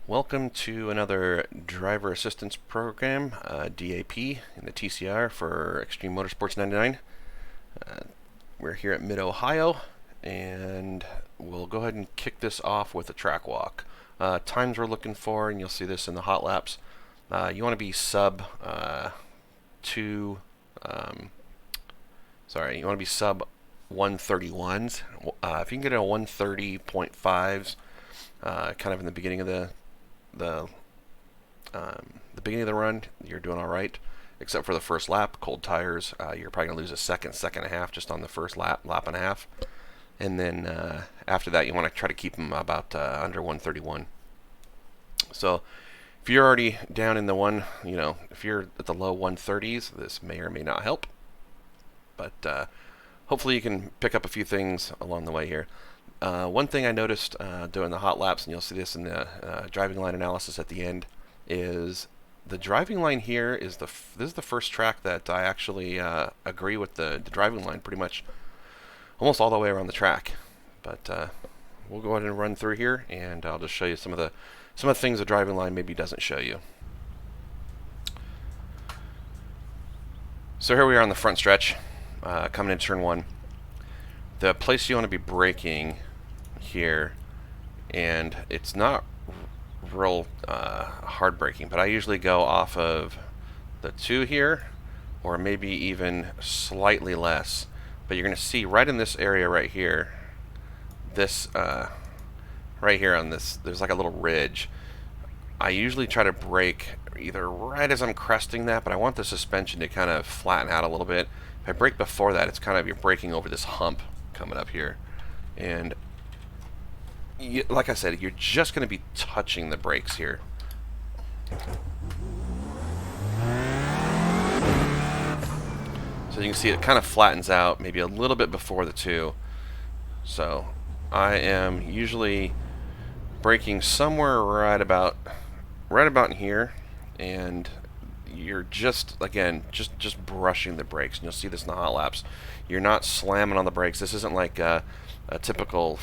Welcome to another driver assistance program, DAP in the TCR for Extreme Motorsports 99. We're here at Mid-Ohio, and we'll go ahead and kick this off with a track walk. Times we're looking for, and you'll see this in the hot laps. You want to be sub you want to be sub 131s. If you can get a 130.5s, kind of in the beginning of the beginning of the run, you're doing all right, except for the first lap. Cold tires, you're probably gonna lose a second and a half just on the first lap and a half, and then after that, you want to try to keep them about under 131. So if you're already down in the if you're at the low 130s, this may or may not help, but hopefully you can pick up a few things along the way here. One thing I noticed doing the hot laps, and you'll see this in the driving line analysis at the end, is the driving line here is this is the first track that I actually agree with the driving line pretty much almost all the way around the track. But we'll go ahead and run through here, and I'll just show you some of the things the driving line maybe doesn't show you. So here we are on the front stretch, coming into turn one. The place you want to be braking here, and it's not real hard braking, but I usually go off of the 2 here, or maybe even slightly less. But you're going to see right in this area right here, this right here on this, there's like a little ridge. I usually try to brake either right as I'm cresting that, but I want the suspension to kind of flatten out a little bit. If I brake before that, it's kind of, you're braking over this hump coming up here, and like I said, you're just going to be touching the brakes here. So you can see it kind of flattens out maybe a little bit before the 2. So I am usually braking somewhere right about in here, and you're just, again, just brushing the brakes. And you'll see this in the hot laps. You're not slamming on the brakes. This isn't like a typical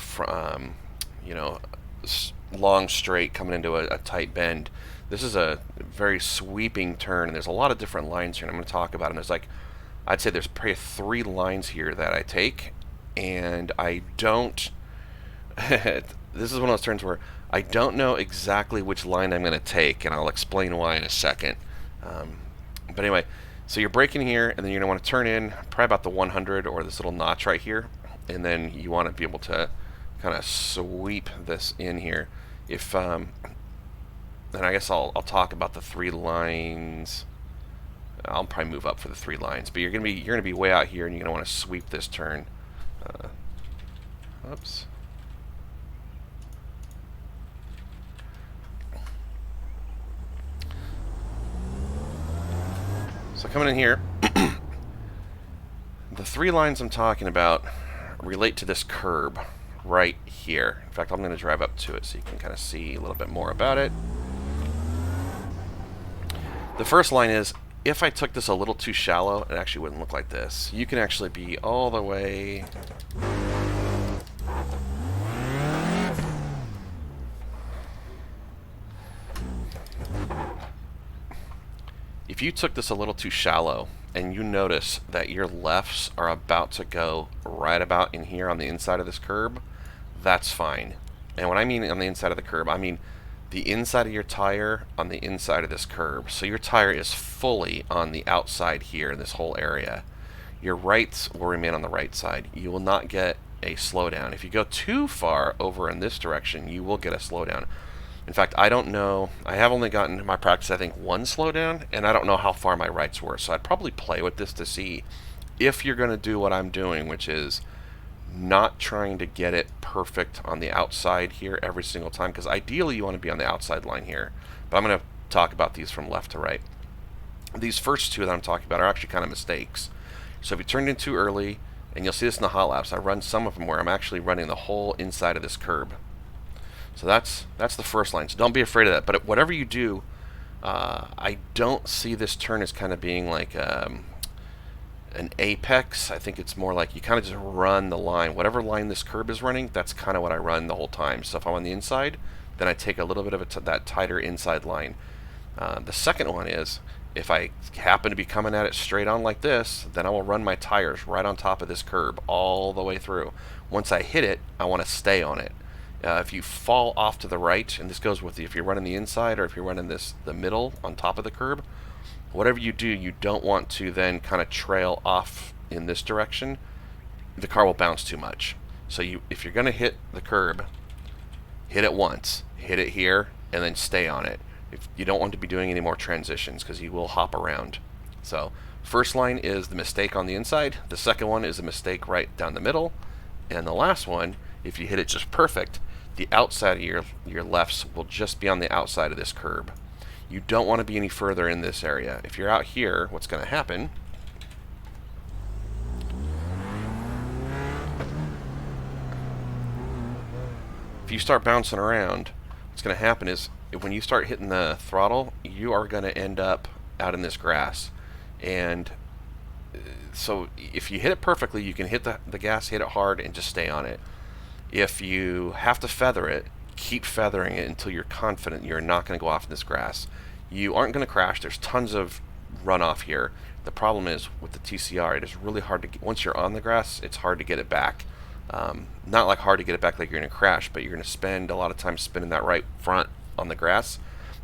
long straight coming into a tight bend. This is a very sweeping turn, and there's a lot of different lines here, and I'm going to talk about them. There's I'd say there's probably 3 lines here that I take, and I don't this is one of those turns where I don't know exactly which line I'm going to take, and I'll explain why in a second. But anyway, so you're braking here, and then you're going to want to turn in probably about the 100, or this little notch right here, and then you want to be able to kind of sweep this in here. And I guess I'll talk about the 3 lines. I'll probably move up for the 3 lines, but you're gonna be way out here, and you're gonna want to sweep this turn. Oops. So coming in here, the 3 lines I'm talking about relate to this curb right here. In fact, I'm going to drive up to it so you can kind of see a little bit more about it. The first line is, if I took this a little too shallow, it actually wouldn't look like this. You can actually be all the way if you took this a little too shallow, and you notice that your lefts are about to go right about in here on the inside of this curb, that's fine. And when I mean on the inside of the curb, I mean the inside of your tire on the inside of this curb. So your tire is fully on the outside here in this whole area. Your rights will remain on the right side. You will not get a slowdown. If you go too far over in this direction, you will get a slowdown. In fact, I don't know. I have only gotten in my practice, I think, 1 slowdown, and I don't know how far my rights were. So I'd probably play with this to see if you're going to do what I'm doing, which is not trying to get it perfect on the outside here every single time, because ideally you want to be on the outside line here. But I'm going to talk about these from left to right. These first 2 that I'm talking about are actually kind of mistakes. So if you turned in too early, and you'll see this in the hot laps, I run some of them where I'm actually running the whole inside of this curb. So that's the first line. So don't be afraid of that. But whatever you do, I don't see this turn as kind of being like an apex. I think it's more like you kind of just run the line. Whatever line this curb is running, that's kind of what I run the whole time. So if I'm on the inside, then I take a little bit of that tighter inside line. The second one is, if I happen to be coming at it straight on like this, then I will run my tires right on top of this curb all the way through. Once I hit it, I want to stay on it. If you fall off to the right, and this goes with if you're running the inside or if you're running the middle on top of the curb, whatever you do, you don't want to then kind of trail off in this direction. The car will bounce too much. So if you're going to hit the curb, hit it once, hit it here, and then stay on it. If you don't want to be doing any more transitions, because you will hop around. So first line is the mistake on the inside. The second one is a mistake right down the middle. And the last one, if you hit it just perfect, the outside of your lefts will just be on the outside of this curb. You don't want to be any further in this area. If you're out here, what's going to happen if you start bouncing around, what's going to happen is when you start hitting the throttle, you are going to end up out in this grass. And so if you hit it perfectly, you can hit the gas, hit it hard, and just stay on it. If you have to feather it, keep feathering it until you're confident you're not going to go off in this grass. You aren't going to crash. There's tons of runoff here. The problem is with the TCR, it is really hard to get. Once you're on the grass, it's hard to get it back. Not like hard to get it back like you're going to crash, but you're going to spend a lot of time spinning that right front on the grass,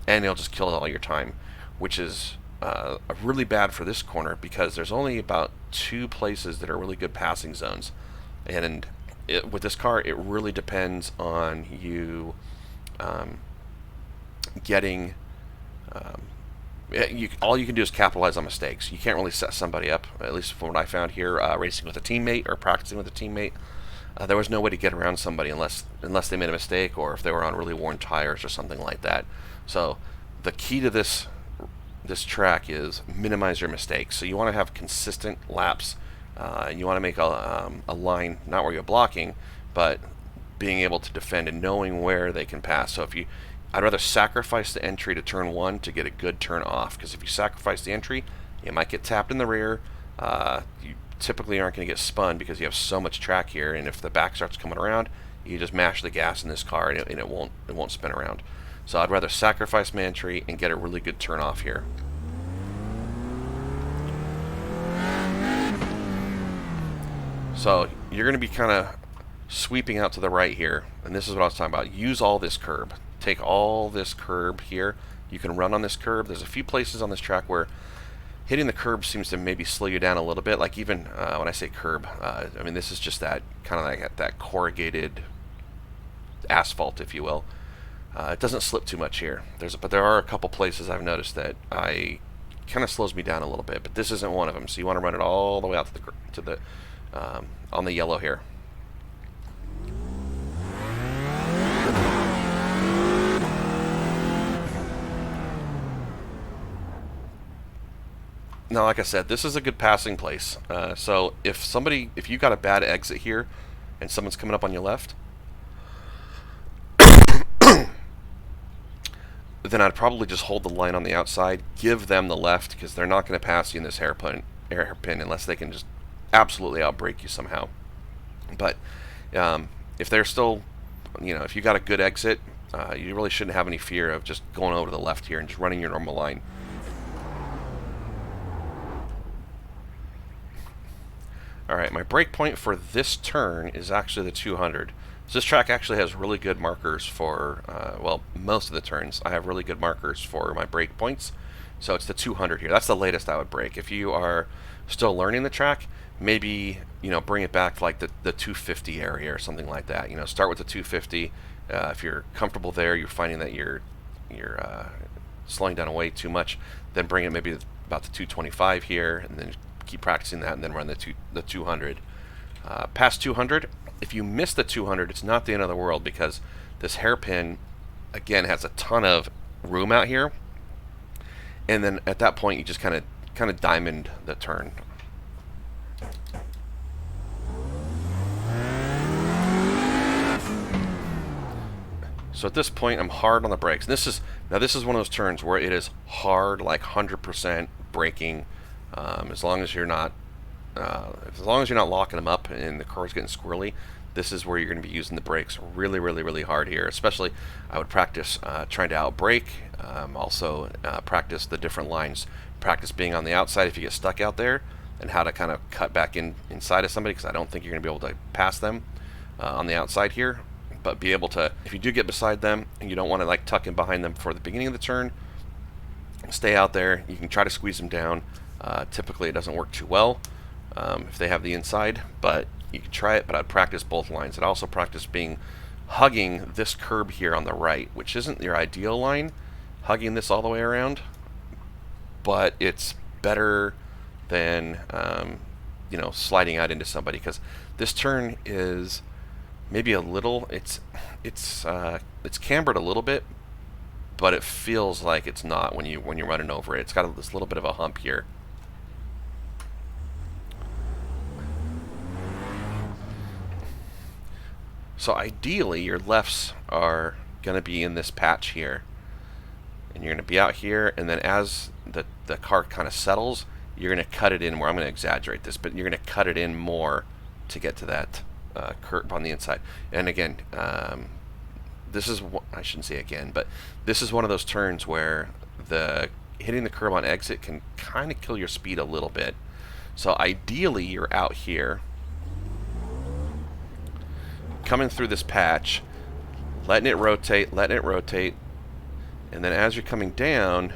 and it'll just kill all your time, which is really bad for this corner because there's only about 2 places that are really good passing zones. And with this car, it really depends on you getting... all you can do is capitalize on mistakes. You can't really set somebody up, at least from what I found here, racing with a teammate or practicing with a teammate. There was no way to get around somebody unless they made a mistake or if they were on really worn tires or something like that. So the key to this track is minimize your mistakes. So you want to have consistent laps. You want to make a line, not where you're blocking, but being able to defend and knowing where they can pass. So I'd rather sacrifice the entry to turn 1 to get a good turn off, because if you sacrifice the entry, you might get tapped in the rear. You typically aren't going to get spun because you have so much track here, and if the back starts coming around, you just mash the gas in this car and it won't spin around. So I'd rather sacrifice my entry and get a really good turn off here. So you're going to be kind of sweeping out to the right here, and this is what I was talking about. Use all this curb. Take all this curb here. You can run on this curb. There's a few places on this track where hitting the curb seems to maybe slow you down a little bit. Like even when I say curb, I mean this is just that kind of like that corrugated asphalt, if you will. It doesn't slip too much here. But there are a couple places I've noticed that kind of slows me down a little bit. But this isn't one of them. So you want to run it all the way out to the on the yellow here. Now, like I said, this is a good passing place. So if you got a bad exit here and someone's coming up on your left, then I'd probably just hold the line on the outside, give them the left, because they're not going to pass you in this hairpin unless they can just absolutely outbrake you somehow. But if they're still, if you got a good exit, you really shouldn't have any fear of just going over to the left here and just running your normal line. Alright, my break point for this turn is actually the 200. So this track actually has really good markers for, most of the turns. I have really good markers for my break points. So it's the 200 here. That's the latest I would break. If you are still learning the track, maybe, bring it back to like the 250 area or something like that. Start with the 250. If you're comfortable there, you're finding that you're slowing down way too much, then bring it maybe about the 225 here, and then keep practicing that, and then run the 200. Past 200, if you miss the 200, it's not the end of the world, because this hairpin, again, has a ton of room out here, and then at that point you just kind of diamond the turn. So at this point, I'm hard on the brakes. This is one of those turns where it is hard, like 100% braking. As long as you're not locking them up and the car's getting squirrely, this is where you're going to be using the brakes really, really, really hard here. Especially, I would practice trying to outbrake. Also, practice the different lines. Practice being on the outside if you get stuck out there, and how to kind of cut back inside of somebody, because I don't think you're going to be able to pass them on the outside here. But be able to, if you do get beside them and you don't want to like tuck in behind them for the beginning of the turn, stay out there. You can try to squeeze them down. Typically, it doesn't work too well if they have the inside, but you can try it. But I'd practice both lines. I'd also practice hugging this curb here on the right, which isn't your ideal line, hugging this all the way around, but it's better than sliding out into somebody, because this turn is maybe a little, it's cambered a little bit, but it feels like it's not when you're running over it. It's got this little bit of a hump here. So ideally, your lefts are going to be in this patch here, and you're going to be out here, and then as the car kind of settles, you're going to cut it in more. I'm going to exaggerate this, but you're going to cut it in more to get to that curb on the inside. And again, this is, I shouldn't say again, but this is one of those turns where hitting the curb on exit can kind of kill your speed a little bit. So ideally, you're out here, coming through this patch, letting it rotate, and then as you're coming down,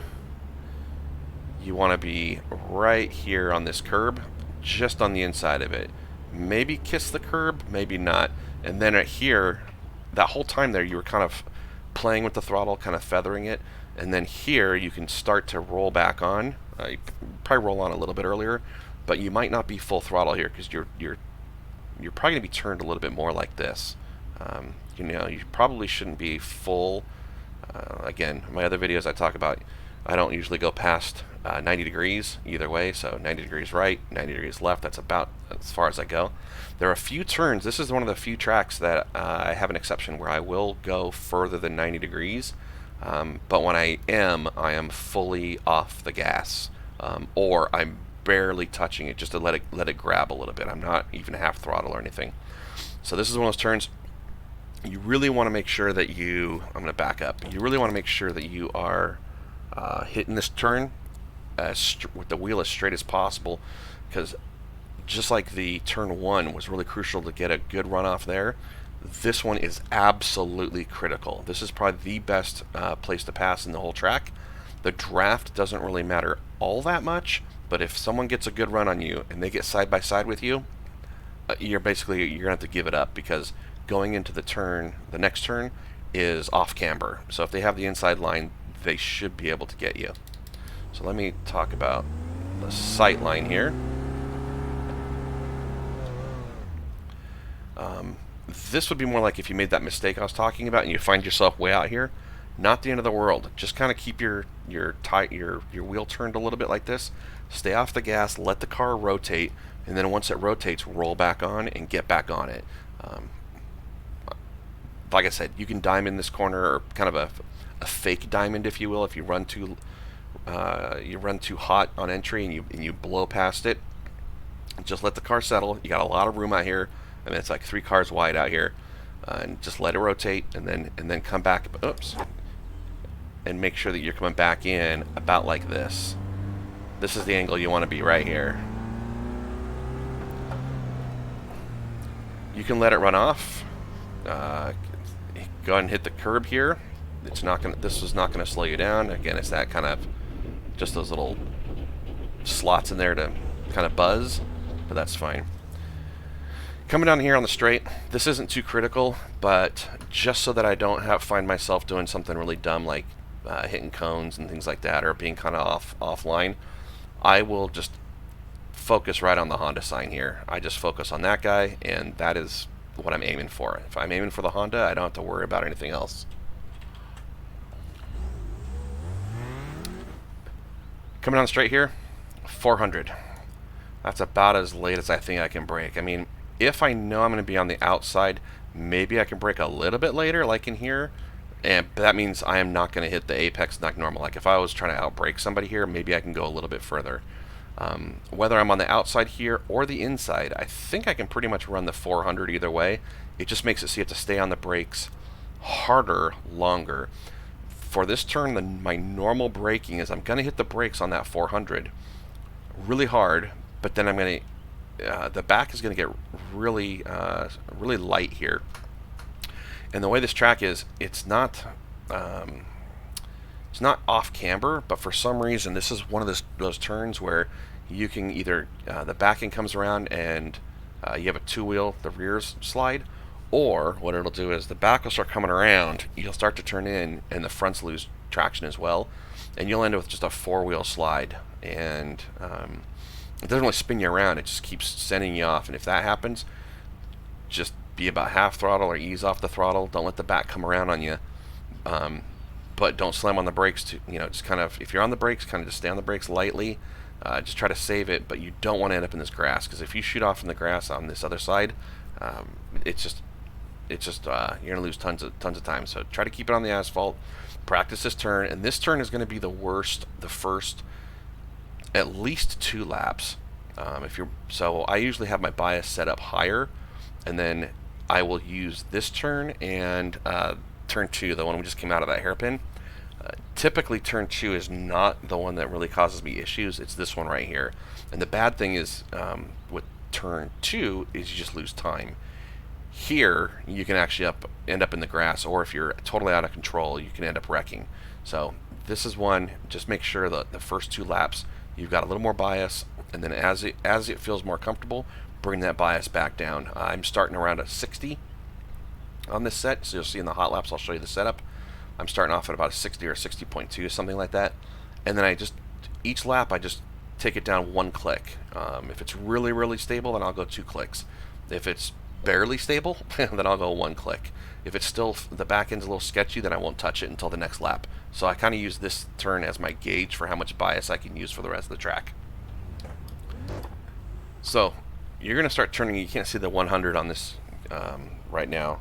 you want to be right here on this curb, just on the inside of it. Maybe kiss the curb, maybe not. And then at here, that whole time there, you were kind of playing with the throttle, kind of feathering it. And then here, you can start to roll back on. You probably roll on a little bit earlier, but you might not be full throttle here, because you're probably going to be turned a little bit more like this. You probably shouldn't be full. Again, my other videos I talk about, I don't usually go past 90 degrees either way, so 90 degrees right, 90 degrees left, that's about as far as I go. There are a few turns, this is one of the few tracks that I have an exception where I will go further than 90 degrees, but when I am fully off the gas, or I'm barely touching it just to let it grab a little bit. I'm not even half throttle or anything. So this is one of those turns you really want to make sure that I'm going to back up. You really want to make sure that you are hitting this turn with the wheel as straight as possible, because just like the turn 1 was really crucial to get a good runoff there, this one is absolutely critical. This is probably the best place to pass in the whole track. The draft doesn't really matter all that much, but if someone gets a good run on you and they get side by side with you, you're going to have to give it up, because going into the next turn is off camber. So if they have the inside line, they should be able to get you. So let me talk about the sight line here. This would be more like if you made that mistake I was talking about and you find yourself way out here. Not the end of the world. Just kind of keep your wheel turned a little bit like this. Stay off the gas, let the car rotate, and then once it rotates, roll back on and get back on it. Like I said, you can diamond this corner, or kind of a fake diamond, if you will, if you run too hot on entry and you blow past it. Just let the car settle. You got a lot of room out here. I mean, it's like 3 cars wide out here, and just let it rotate, and then come back. Oops, and make sure that you're coming back in about like this. This is the angle you want to be right here. You can let it run off. Go ahead and hit the curb here. This is not gonna slow you down. Again, it's that kind of just those little slots in there to kind of buzz, but that's fine. Coming down here on the straight, this isn't too critical, but just so that I don't find myself doing something really dumb like hitting cones and things like that, or being kind of offline, I will just focus right on the Honda sign here. I just focus on that guy, and that is what I'm aiming for. If I'm aiming for the Honda, I don't have to worry about anything else. Coming down straight here, 400. That's about as late as I think I can brake. I mean, if I know I'm going to be on the outside, maybe I can brake a little bit later, like in here, and that means I am not going to hit the apex like normal. Like if I was trying to outbrake somebody here, maybe I can go a little bit further. Whether I'm on the outside here or the inside, I think I can pretty much run the 400 either way. it just makes it so you have to stay on the brakes harder, longer. For this turn, my normal braking is I'm going to hit the brakes on that 400 really hard, but then I'm going to, the back is going to get really, really light here. And the way this track is, it's not off camber, but for some reason, this is one of those turns where you can either, the backing comes around and you have a two-wheel, the rears slide, or what it'll do is the back will start coming around, you'll start to turn in, and the fronts lose traction as well, and you'll end up with just a four-wheel slide, and it doesn't really spin you around, it just keeps sending you off, and if that happens, just be about half throttle or ease off the throttle, don't let the back come around on you, but don't slam on the brakes, just kind of, if you're on the brakes, kind of just stay on the brakes lightly, just try to save it, but you don't want to end up in this grass, because if you shoot off in the grass on this other side, it's just you're gonna lose tons of time. So try to keep it on the asphalt. Practice this turn, and this turn is going to be the worst. The first at least 2 laps. So I usually have my bias set up higher, and then I will use this turn and turn 2, the one we just came out of that hairpin. Typically, turn 2 is not the one that really causes me issues. It's this one right here. And the bad thing is with turn 2 is you just lose time. Here, you can actually end up in the grass, or if you're totally out of control, you can end up wrecking. So this is one, just make sure that the first 2 laps, you've got a little more bias, and then as it feels more comfortable, bring that bias back down. I'm starting around a 60 on this set, so you'll see in the hot laps, I'll show you the setup. I'm starting off at about a 60 or 60.2, something like that. And then each lap, I just take it down 1 click. If it's really, really stable, then I'll go 2 clicks. If it's barely stable, then I'll go 1 click. If it's still, the back end's a little sketchy, then I won't touch it until the next lap. So I kind of use this turn as my gauge for how much bias I can use for the rest of the track. So you're going to start turning, you can't see the 100 on this right now,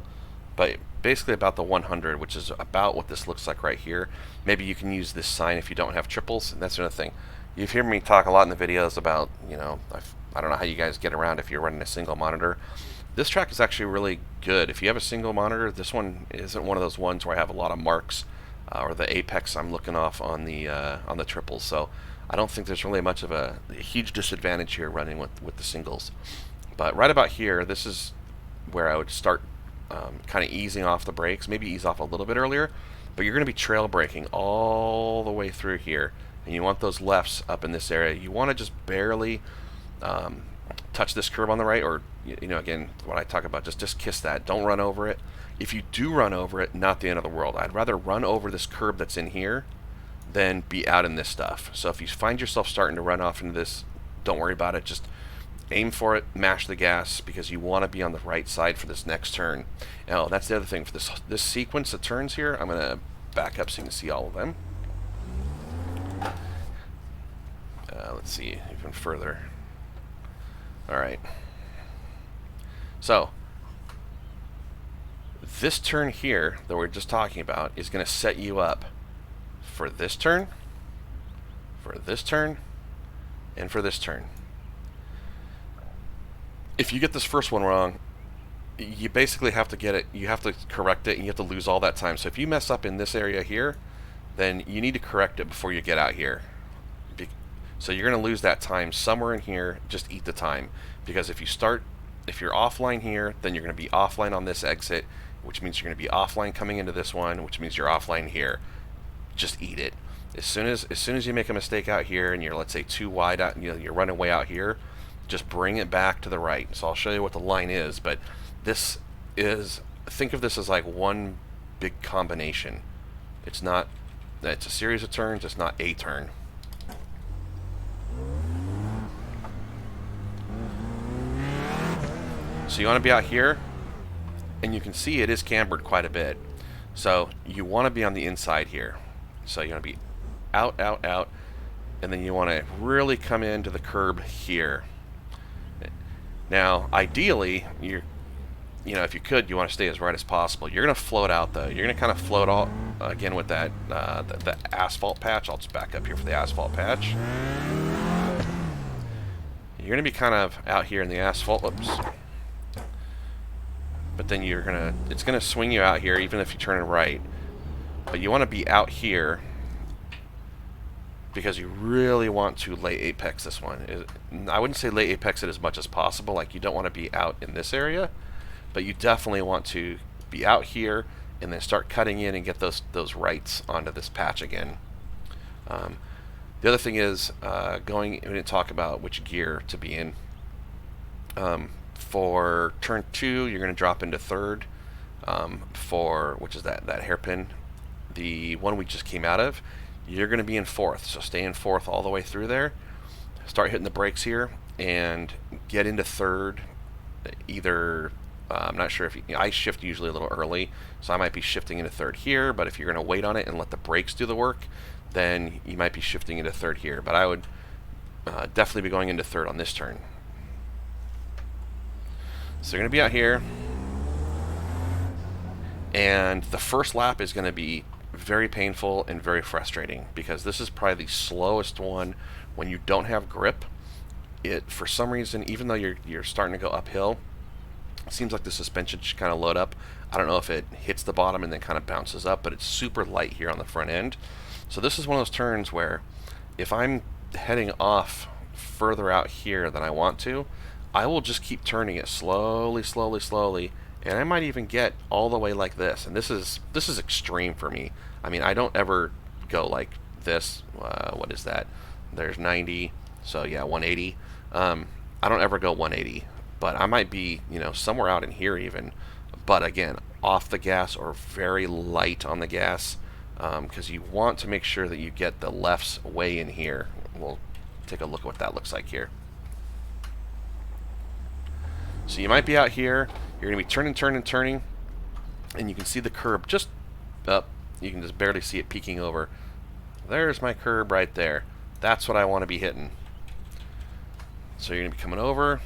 but basically about the 100, which is about what this looks like right here. Maybe you can use this sign if you don't have triples, and that's another thing. You've heard me talk a lot in the videos about, I don't know how you guys get around if you're running a single monitor. This track is actually really good. If you have a single monitor, this one isn't one of those ones where I have a lot of marks or the apex I'm looking off on the triples. So I don't think there's really much of a huge disadvantage here running with the singles. But right about here, this is where I would start kind of easing off the brakes. Maybe ease off a little bit earlier, but you're going to be trail braking all the way through here. And you want those lefts up in this area. You want to just barely touch this curb on the right, or again, what I talk about, just kiss that. Don't run over it. If you do run over it, not the end of the world. I'd rather run over this curb that's in here than be out in this stuff. So if you find yourself starting to run off into this, don't worry about it. Just aim for it, mash the gas, because you want to be on the right side for this next turn. Now, that's the other thing. For this sequence of turns here, I'm going to back up so you can see all of them. Let's see even further. Alright, so this turn here that we're just talking about is going to set you up for this turn, for this turn, and for this turn. If you get this first one wrong, you basically have to get it, you have to correct it, and you have to lose all that time. So if you mess up in this area here, then you need to correct it before you get out here. So you're going to lose that time somewhere in here. Just eat the time, because if you're offline here, then you're going to be offline on this exit, which means you're going to be offline coming into this one, which means you're offline here. Just eat it. As soon as you make a mistake out here and you're, let's say, too wide out, you're running way out here, just bring it back to the right. So I'll show you what the line is, but this is, think of this as like one big combination. It's a series of turns, it's not a turn. So you want to be out here, and you can see it is cambered quite a bit. So you want to be on the inside here. So you want to be out, out, out, and then you want to really come into the curb here. Now, ideally, if you could, you want to stay as right as possible. You're going to float out though. You're going to kind of float out again with that the asphalt patch. I'll just back up here for the asphalt patch. You're going to be kind of out here in the asphalt. Oops. but then it's gonna swing you out here even if you turn it right. But you want to be out here because you really want to lay apex this one. I wouldn't say lay apex it as much as possible. Like, you don't want to be out in this area, but you definitely want to be out here and then start cutting in and get those rights onto this patch again. The other thing is we didn't talk about which gear to be in. For turn 2, you're going to drop into 3rd, which is that hairpin. The one we just came out of, you're going to be in 4th, so stay in 4th all the way through there. Start hitting the brakes here and get into 3rd. Either I'm not sure if I shift usually a little early, so I might be shifting into 3rd here, but if you're going to wait on it and let the brakes do the work, then you might be shifting into 3rd here. But I would definitely be going into 3rd on this turn. So you're going to be out here, and the first lap is going to be very painful and very frustrating because this is probably the slowest one when you don't have grip. For some reason, even though you're starting to go uphill, it seems like the suspension should kind of load up. I don't know if it hits the bottom and then kind of bounces up, but it's super light here on the front end. So this is one of those turns where if I'm heading off further out here than I want to, I will just keep turning it slowly, slowly, slowly, and I might even get all the way like this. And this is extreme for me. I mean, I don't ever go like this. What is that? There's 90, so yeah, 180. I don't ever go 180, but I might be, somewhere out in here even. But again, off the gas or very light on the gas, because you want to make sure that you get the lefts way in here. We'll take a look at what that looks like here. So you might be out here, you're going to be turning, and you can see the curb just up. You can just barely see it peeking over. There's my curb right there. That's what I want to be hitting. So you're going to be coming over,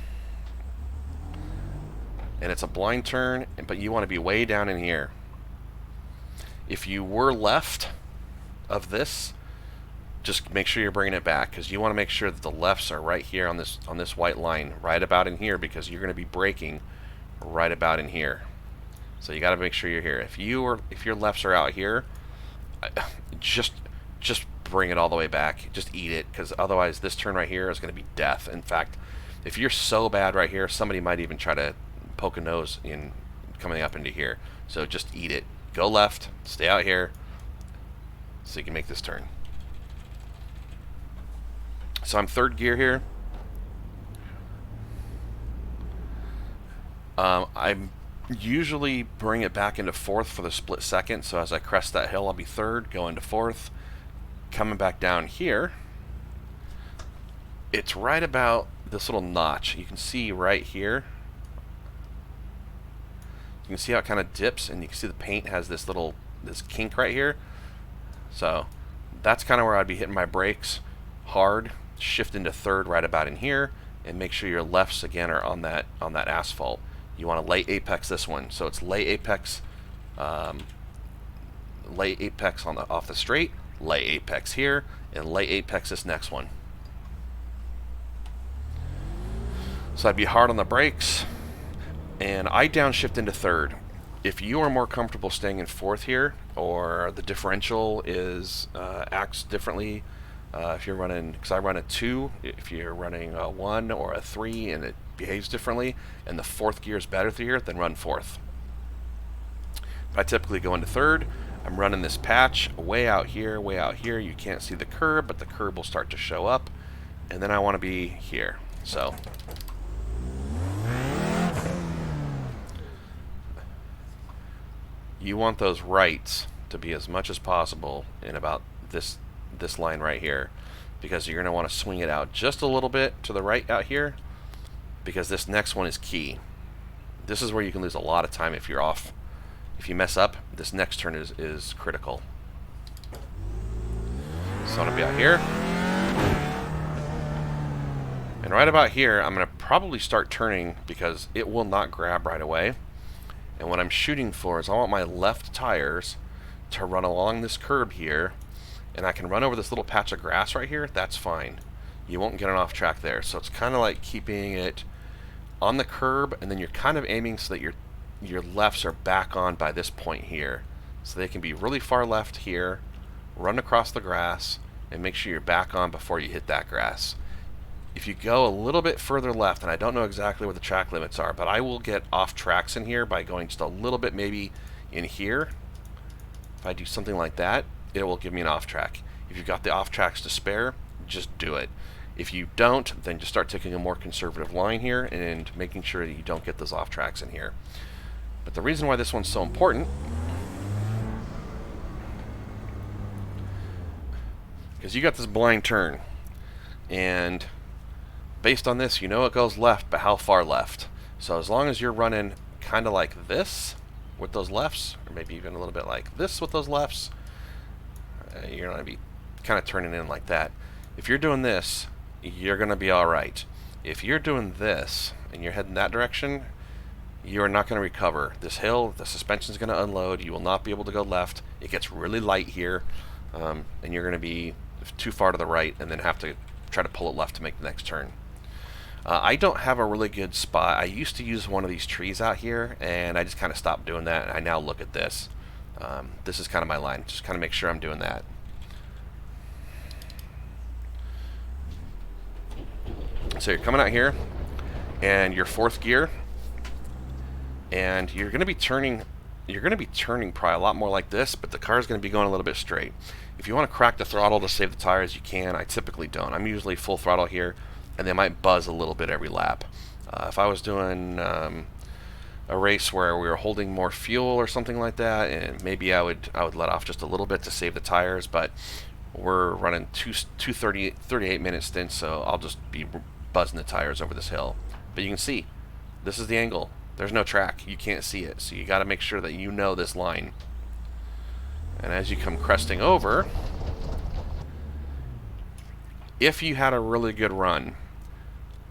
and it's a blind turn, but you want to be way down in here. If you were left of this, just make sure you're bringing it back, because you want to make sure that the lefts are right here on this white line, right about in here, because you're going to be braking right about in here. So you got to make sure you're here. If your lefts are out here, just bring it all the way back. Just eat it, because otherwise this turn right here is going to be death. In fact, if you're so bad right here, somebody might even try to poke a nose in coming up into here. So just eat it. Go left, stay out here, so you can make this turn. So I'm 3rd gear here. I usually bring it back into 4th for the split second, so as I crest that hill, I'll be 3rd, go into 4th. Coming back down here, it's right about this little notch. You can see right here. You can see how it kind of dips, and you can see the paint has this kink right here. So that's kind of where I'd be hitting my brakes hard. Shift into 3rd right about in here, and make sure your lefts again are on that asphalt. You want to lay apex this one, so it's lay apex off the straight, lay apex here, and lay apex this next one. So I'd be hard on the brakes, and I downshift into 3rd. If you are more comfortable staying in 4th here, or the differential acts differently. If you're running, because I run a 2, if you're running a 1 or a 3 and it behaves differently, and the 4th gear is better here, then run 4th. But I typically go into 3rd. I'm running this patch way out here, way out here. You can't see the curb, but the curb will start to show up, and then I want to be here. So you want those rights to be as much as possible in about this line right here, because you're going to want to swing it out just a little bit to the right out here, because this next one is key. This is where you can lose a lot of time if you're off. If you mess up, this next turn is critical. So I'm going to be out here, and right about here I'm going to probably start turning, because it will not grab right away. And what I'm shooting for is I want my left tires to run along this curb here, and I can run over this little patch of grass right here. That's fine. You won't get an off track there. So it's kind of like keeping it on the curb, and then you're kind of aiming so that your lefts are back on by this point here. So they can be really far left here, run across the grass, and make sure you're back on before you hit that grass. If you go a little bit further left, and I don't know exactly what the track limits are, but I will get off tracks in here by going just a little bit maybe in here. If I do something like that, it will give me an off track. If you've got the off tracks to spare, just do it. If you don't, then just start taking a more conservative line here and making sure that you don't get those off tracks in here. But the reason why this one's so important, because you got this blind turn, and based on this, you know it goes left, but how far left? So as long as you're running kind of like this with those lefts, or maybe even a little bit like this with those lefts, you're going to be kind of turning in like that. If you're doing this, you're going to be all right. If you're doing this and you're heading that direction, you're not going to recover. This hill, the suspension is going to unload. You will not be able to go left. It gets really light here, and you're going to be too far to the right and then have to try to pull it left to make the next turn. I don't have a really good spot. I used to use one of these trees out here, and I just kind of stopped doing that, and I now look at this. This is kind of my line. Just kind of make sure I'm doing that. So you're coming out here, and you're fourth gear, and you're going to be turning. You're going to be turning probably a lot more like this, but the car is going to be going a little bit straight. If you want to crack the throttle to save the tires, you can. I typically don't. I'm usually full throttle here, and they might buzz a little bit every lap. If I was doing a race where we were holding more fuel or something like that, and maybe I would let off just a little bit to save the tires, but we're running 38 minute stints, so I'll just be buzzing the tires over this hill. But you can see, this is the angle. There's no track. You can't see it, so you got to make sure that you know this line. And as you come cresting over, if you had a really good run,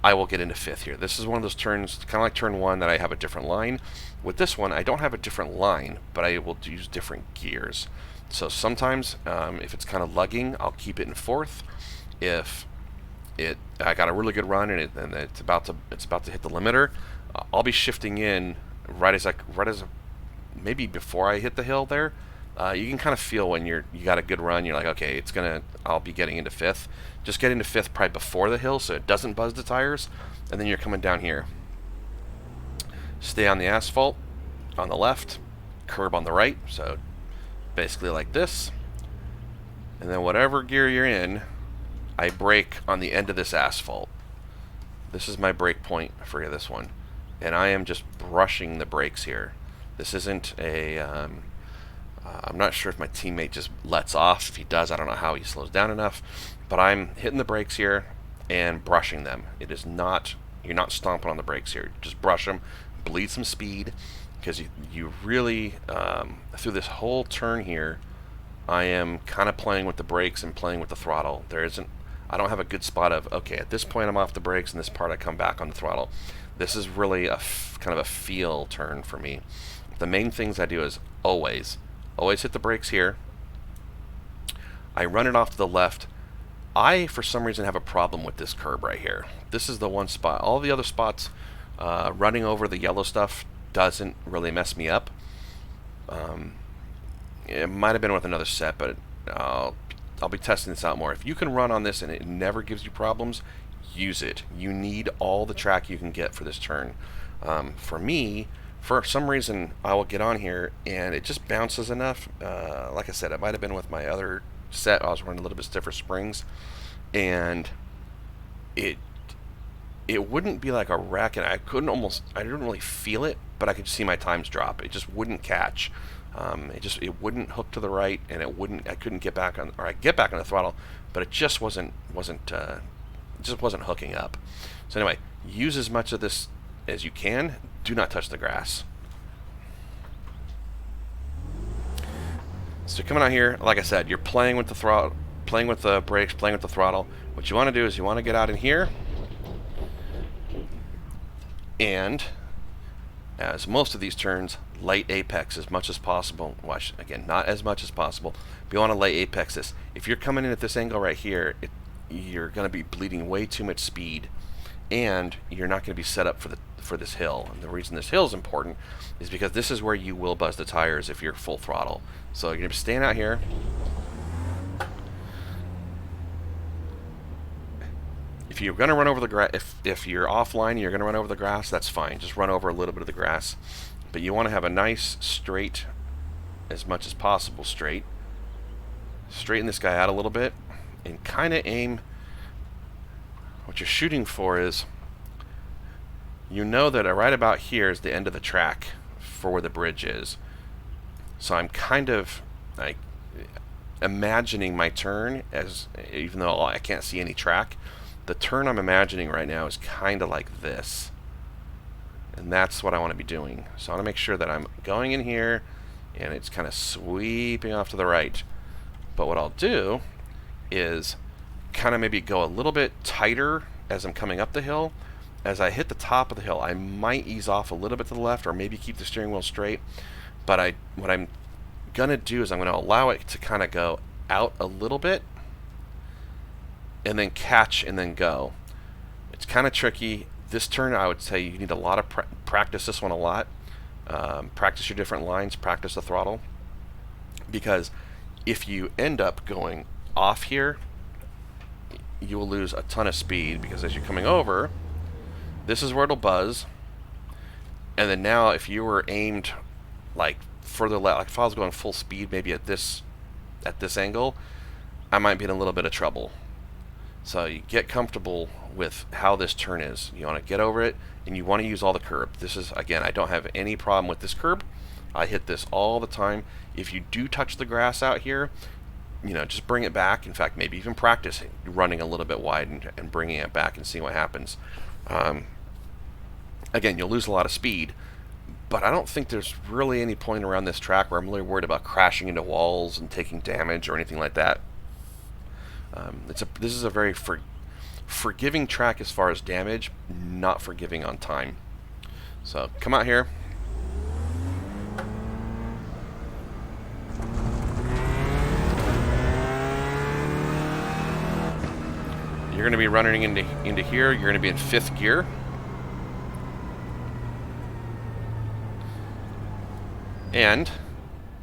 I will get into fifth here. This is one of those turns, kind of like turn one, that I have a different line. With this one, I don't have a different line, but I will use different gears. So sometimes, if it's kind of lugging, I'll keep it in fourth. If I got a really good run and it's about to hit the limiter, I'll be shifting in right as maybe before I hit the hill there. You can kind of feel when you got a good run. You're like, okay, I'll be getting into fifth. Just get into fifth probably before the hill so it doesn't buzz the tires, and then you're coming down here. Stay on the asphalt on the left, curb on the right, so basically like this. And then whatever gear you're in, I brake on the end of this asphalt. This is my brake point for this one, and I am just brushing the brakes here. This isn't a I'm not sure if my teammate just lets off. If he does, I don't know how he slows down enough. But I'm hitting the brakes here and brushing them. It is not, you're not stomping on the brakes here. Just brush them, bleed some speed, because you really, through this whole turn here, I am kind of playing with the brakes and playing with the throttle. I don't have a good spot of, okay, at this point I'm off the brakes, and this part I come back on the throttle. This is really kind of a feel turn for me. The main things I do is always hit the brakes here. I run it off to the left. I, for some reason, have a problem with this curb right here. This is the one spot. All the other spots, running over the yellow stuff doesn't really mess me up. It might have been with another set, but I'll be testing this out more. If you can run on this and it never gives you problems, use it. You need all the track you can get for this turn. For me, for some reason, I will get on here and it just bounces enough. Like I said, it might have been with my other set. I was running a little bit stiffer springs, and it wouldn't be like a wreck, and I didn't really feel it, but I could see my times drop. It just wouldn't catch. It wouldn't hook to the right, and I couldn't get back on, or I get back on the throttle, but it just wasn't hooking up. So anyway, use as much of this as you can. Do not touch the grass. So coming out here, like I said, you're playing with the throttle, playing with the brakes, playing with the throttle. What you want to do is you want to get out in here, and as most of these turns, light apex as much as possible. Watch, again, not as much as possible, but you want to light apex this. If you're coming in at this angle right here, you're going to be bleeding way too much speed, and you're not going to be set up for this hill. And the reason this hill is important is because this is where you will buzz the tires if you're full throttle. So you're going to be staying out here. If you're going to run over the grass, if you're offline, you're going to run over the grass, that's fine. Just run over a little bit of the grass. But you want to have a nice straight, as much as possible straight. Straighten this guy out a little bit and kind of aim. What you're shooting for is, you know that right about here is the end of the track for where the bridge is. So I'm kind of like imagining my turn as, even though I can't see any track, the turn I'm imagining right now is kind of like this. And that's what I want to be doing. So I want to make sure that I'm going in here and it's kind of sweeping off to the right. But what I'll do is kind of maybe go a little bit tighter as I'm coming up the hill. As I hit the top of the hill, I might ease off a little bit to the left or maybe keep the steering wheel straight. But what I'm going to do is I'm going to allow it to kind of go out a little bit and then catch and then go. It's kind of tricky. This turn, I would say you need a lot of practice this one a lot. Practice your different lines, practice the throttle. Because if you end up going off here, you will lose a ton of speed, because as you're coming over, this is where it'll buzz. And then now if you were aimed like further left, like if I was going full speed maybe at this angle, I might be in a little bit of trouble. So you get comfortable with how this turn is. You want to get over it, and you want to use all the curb. This is, again, I don't have any problem with this curb. I hit this all the time. If you do touch the grass out here, you know, just bring it back. In fact, maybe even practice running a little bit wide and bringing it back and seeing what happens. Again, you'll lose a lot of speed, but I don't think there's really any point around this track where I'm really worried about crashing into walls and taking damage or anything like that. This is a very forgiving track as far as damage, not forgiving on time. So come out here. You're going to be running into here. You're going to be in 5th gear. And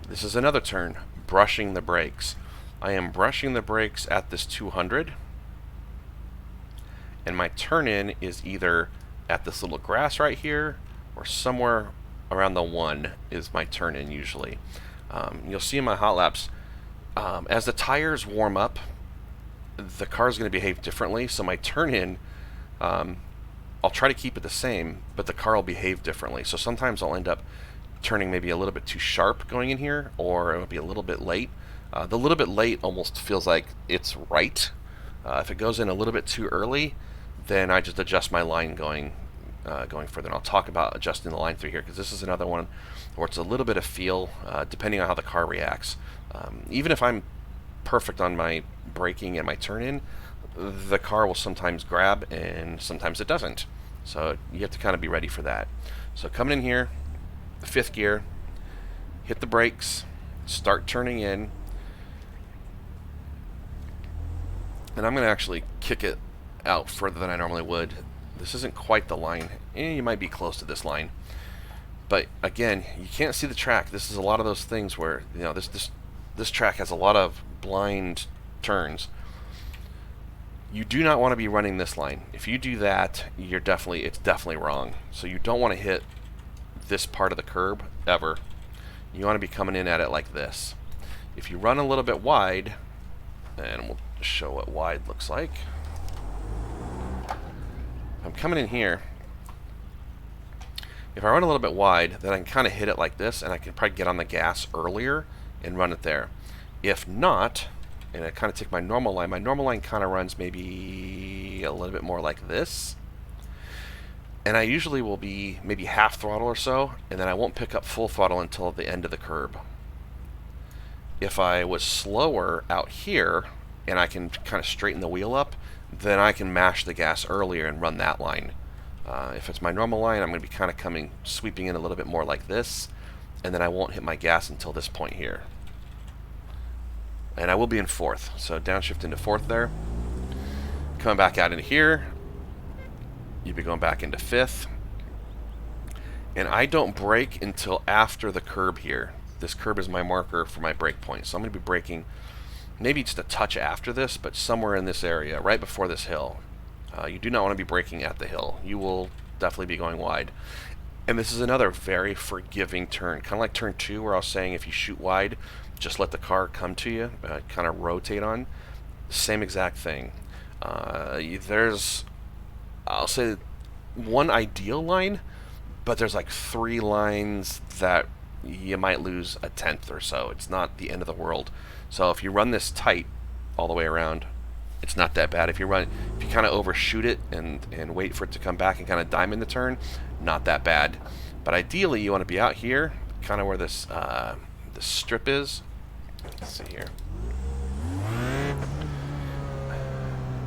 this is another turn, brushing the brakes. I am brushing the brakes at this 200. And my turn-in is either at this little grass right here or somewhere around the 1 is my turn-in usually. You'll see in my hot laps, as the tires warm up, the car is going to behave differently. So my turn-in, I'll try to keep it the same, but the car will behave differently. So sometimes I'll end up turning maybe a little bit too sharp going in here, or it'll be a little bit late. The little bit late almost feels like it's right. If it goes in a little bit too early, then I just adjust my line going further. And I'll talk about adjusting the line through here, because this is another one where it's a little bit of feel, depending on how the car reacts. Even if I'm perfect on my braking and my turn-in, the car will sometimes grab and sometimes it doesn't. So you have to kind of be ready for that. So coming in here, 5th gear, hit the brakes, start turning in, and I'm going to actually kick it out further than I normally would. This isn't quite the line. You might be close to this line, but again, you can't see the track. This is a lot of those things where, you know, this track has a lot of blind turns. You do not want to be running this line. If you do that, it's definitely wrong. So you don't want to hit this part of the curb ever. You want to be coming in at it like this. If you run a little bit wide, and we'll show what wide looks like. I'm coming in here. If I run a little bit wide, then I can kind of hit it like this, and I can probably get on the gas earlier and run it there. If not, and I kind of take my normal line kind of runs maybe a little bit more like this. And I usually will be maybe half throttle or so, and then I won't pick up full throttle until the end of the curb. If I was slower out here, and I can kind of straighten the wheel up, then I can mash the gas earlier and run that line. If it's my normal line, I'm going to be kind of sweeping in a little bit more like this, and then I won't hit my gas until this point here. And I will be in 4th, so downshift into 4th there. Coming back out into here. you'd be going back into 5th. And I don't brake until after the curb here. This curb is my marker for my brake point. So I'm going to be braking maybe just a touch after this, but somewhere in this area, right before this hill. You do not want to be braking at the hill. You will definitely be going wide. And this is another very forgiving turn, kind of like turn 2 where I was saying if you shoot wide, just let the car come to you, kind of rotate on. Same exact thing. There's, I'll say, one ideal line, but there's like 3 lines that you might lose a tenth or so. It's not the end of the world. So if you run this tight all the way around, it's not that bad. If you kind of overshoot it and wait for it to come back and kind of diamond the turn, not that bad. But ideally, you want to be out here, kind of where this this strip is. Let's see here.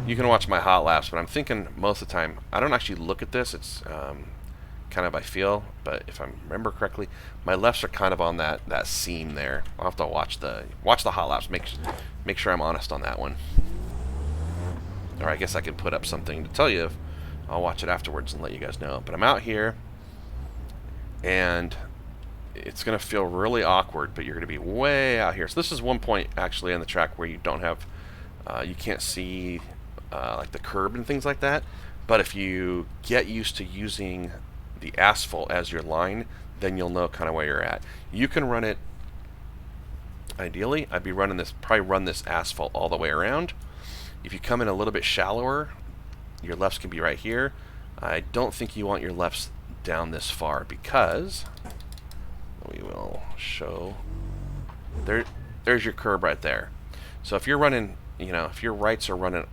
You can watch my hot laps, but I'm thinking most of the time, I don't actually look at this. It's kind of by feel, but if I remember correctly, my lefts are kind of on that seam there. I'll have to watch the hot laps, make sure I'm honest on that one. Or I guess I can put up something to tell you. I'll watch it afterwards and let you guys know. But I'm out here, and it's going to feel really awkward, but you're going to be way out here. So this is one point actually on the track where you don't have, you can't see like the curb and things like that. But if you get used to using the asphalt as your line, then you'll know kind of where you're at. You can run it, ideally, I'd be running this, probably run this asphalt all the way around. If you come in a little bit shallower, your lefts can be right here. I don't think you want your lefts down this far because we will show there's your curb right there. So if you're running, you know, if your rights are running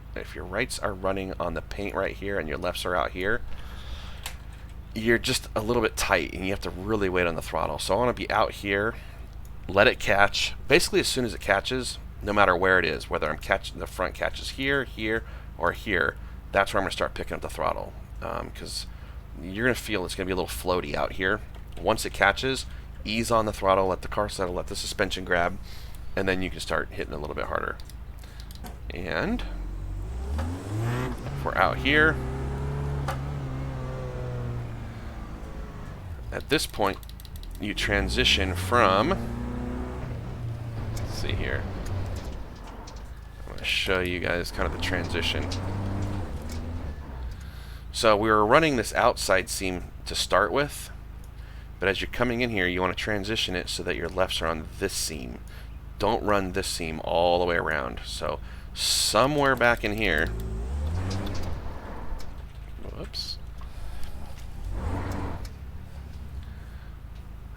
on the paint right here and your lefts are out here, you're just a little bit tight and you have to really wait on the throttle. So I want to be out here, let it catch. Basically as soon as it catches, no matter where it is, whether I'm catching the front catches here, here, or here, that's where I'm going to start picking up the throttle, because you're going to feel it's going to be a little floaty out here. Once it catches, ease on the throttle, let the car settle, let the suspension grab, and then you can start hitting a little bit harder. And if we're out here, at this point, you transition from, let's see here, I'm going to show you guys kind of the transition. So we were running this outside seam to start with, but as you're coming in here, you want to transition it so that your lefts are on this seam. Don't run this seam all the way around. So somewhere back in here, whoops.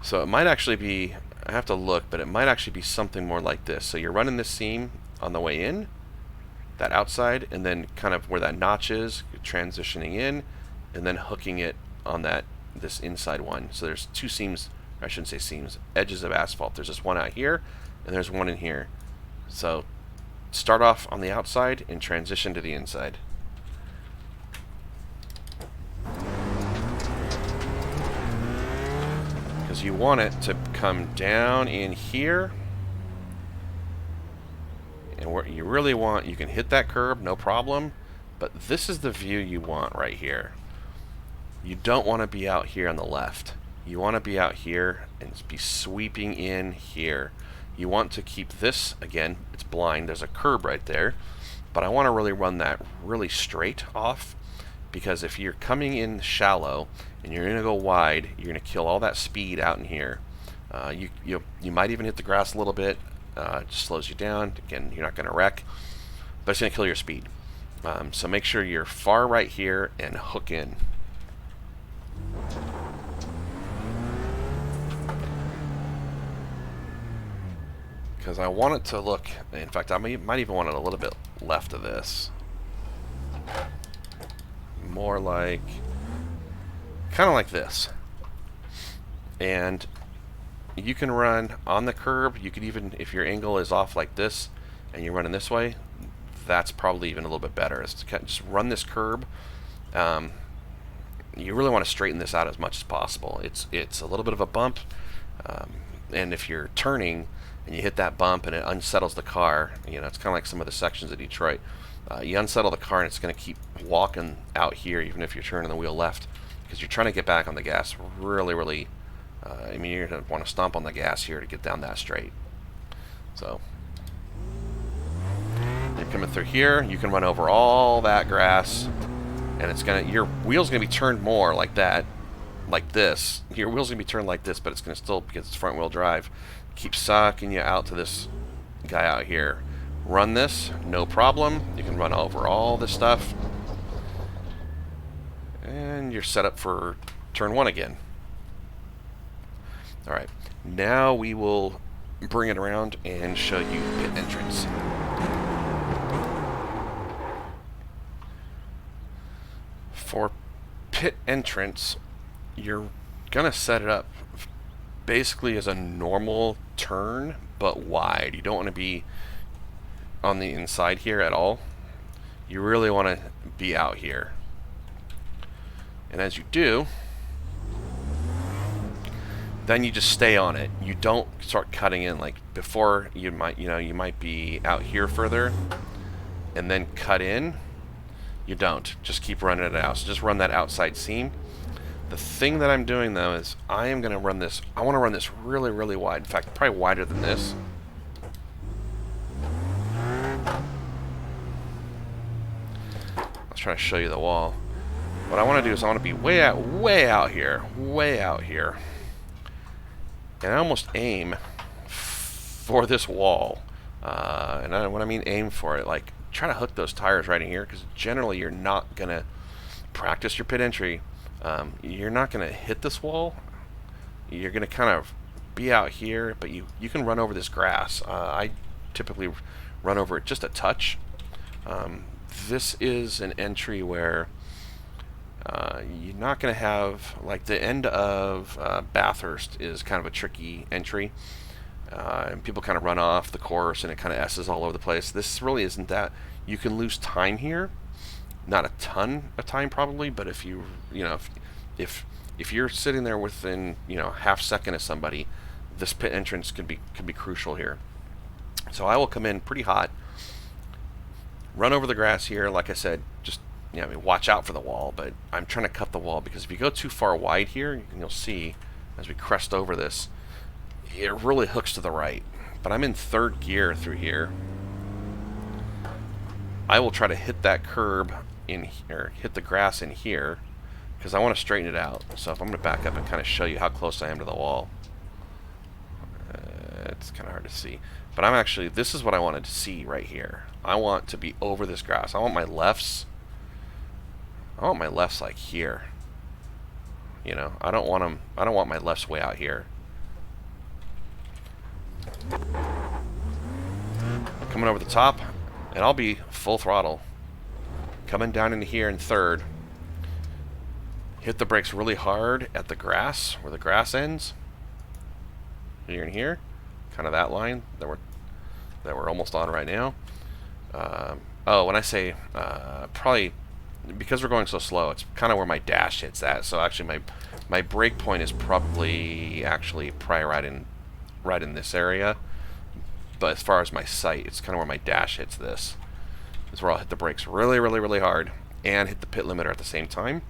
So it might actually be, I have to look, but it might actually be something more like this. So you're running this seam on the way in, that outside, and then kind of where that notch is, you're transitioning in, and then hooking it on this inside one. So there's 2 seams, I shouldn't say seams, edges of asphalt. There's this one out here, and there's one in here. So start off on the outside and transition to the inside. Because you want it to come down in here, and where you really want, you can hit that curb, no problem, but this is the view you want right here. You don't want to be out here on the left. You want to be out here and be sweeping in here. You want to keep this, again, it's blind, there's a curb right there, but I want to really run that really straight off, because if you're coming in shallow and you're going to go wide, you're going to kill all that speed out in here. You might even hit the grass a little bit. It just slows you down. Again, you're not going to wreck, but it's going to kill your speed. So make sure you're far right here and hook in. Because I want it to look, in fact, I might even want it a little bit left of this. More like, kind of like this. And you can run on the curb. You could even, if your angle is off like this and you're running this way, that's probably even a little bit better. Is to just run this curb. You really want to straighten this out as much as possible. It's a little bit of a bump, and if you're turning and you hit that bump and it unsettles the car, you know, it's kind of like some of the sections of Detroit. You unsettle the car and it's going to keep walking out here even if you're turning the wheel left, because you're trying to get back on the gas really. I mean, you're going to want to stomp on the gas here to get down that straight. So you're coming through here, you can run over all that grass, and it's gonna, your wheel's gonna be turned more like that, like this. Your wheel's gonna be turned like this, but it's gonna still, because it's front wheel drive, keep sucking you out to this guy out here. Run this, no problem. You can run over all this stuff, and you're set up for turn 1 again. All right, now we will bring it around and show you pit entrance. For pit entrance, you're gonna set it up basically as a normal turn, but wide. You don't want to be on the inside here at all. You really want to be out here. And as you do, then you just stay on it. You don't start cutting in like before. You might be out here further and then cut in. You don't. Just keep running it out. So just run that outside seam. The thing that I'm doing though is I am going to run this. I want to run this really wide. In fact, probably wider than this. Let's try to show you the wall. What I want to do is I want to be way out here. And I almost aim for this wall. And when I mean aim for it, like try to hook those tires right in here, because generally you're not going to practice your pit entry. You're not going to hit this wall. You're going to kind of be out here, but you can run over this grass. I typically run over it just a touch. This is an entry where you're not going to have, like the end of Bathurst is kind of a tricky entry. And people kind of run off the course and it kind of S's all over the place. This really isn't that. You can lose time here. Not a ton of time probably, but if if you're sitting there within half second of somebody, this pit entrance could be crucial here. So I will come in pretty hot, run over the grass here. Like I said, just watch out for the wall, but I'm trying to cut the wall, because if you go too far wide here, you'll see as we crest over this, it really hooks to the right. But I'm in third gear through here. I will try to hit that curb or hit the grass in here, because I want to straighten it out. So if I'm going to back up and kind of show you how close I am to the wall, it's kind of hard to see. But I'm actually, this is what I wanted to see right here. I want to be over this grass. I want my lefts like here. I don't want my lefts way out here. Coming over the top, and I'll be full throttle. Coming down into here in third. Hit the brakes really hard at the grass, where the grass ends. Here and here, kind of that line that we're almost on right now. When I say probably, because we're going so slow, it's kind of where my dash hits at. So actually, my brake point is probably right in this area. But as far as my sight, it's kind of where my dash hits this. This is where I'll hit the brakes really hard and hit the pit limiter at the same time.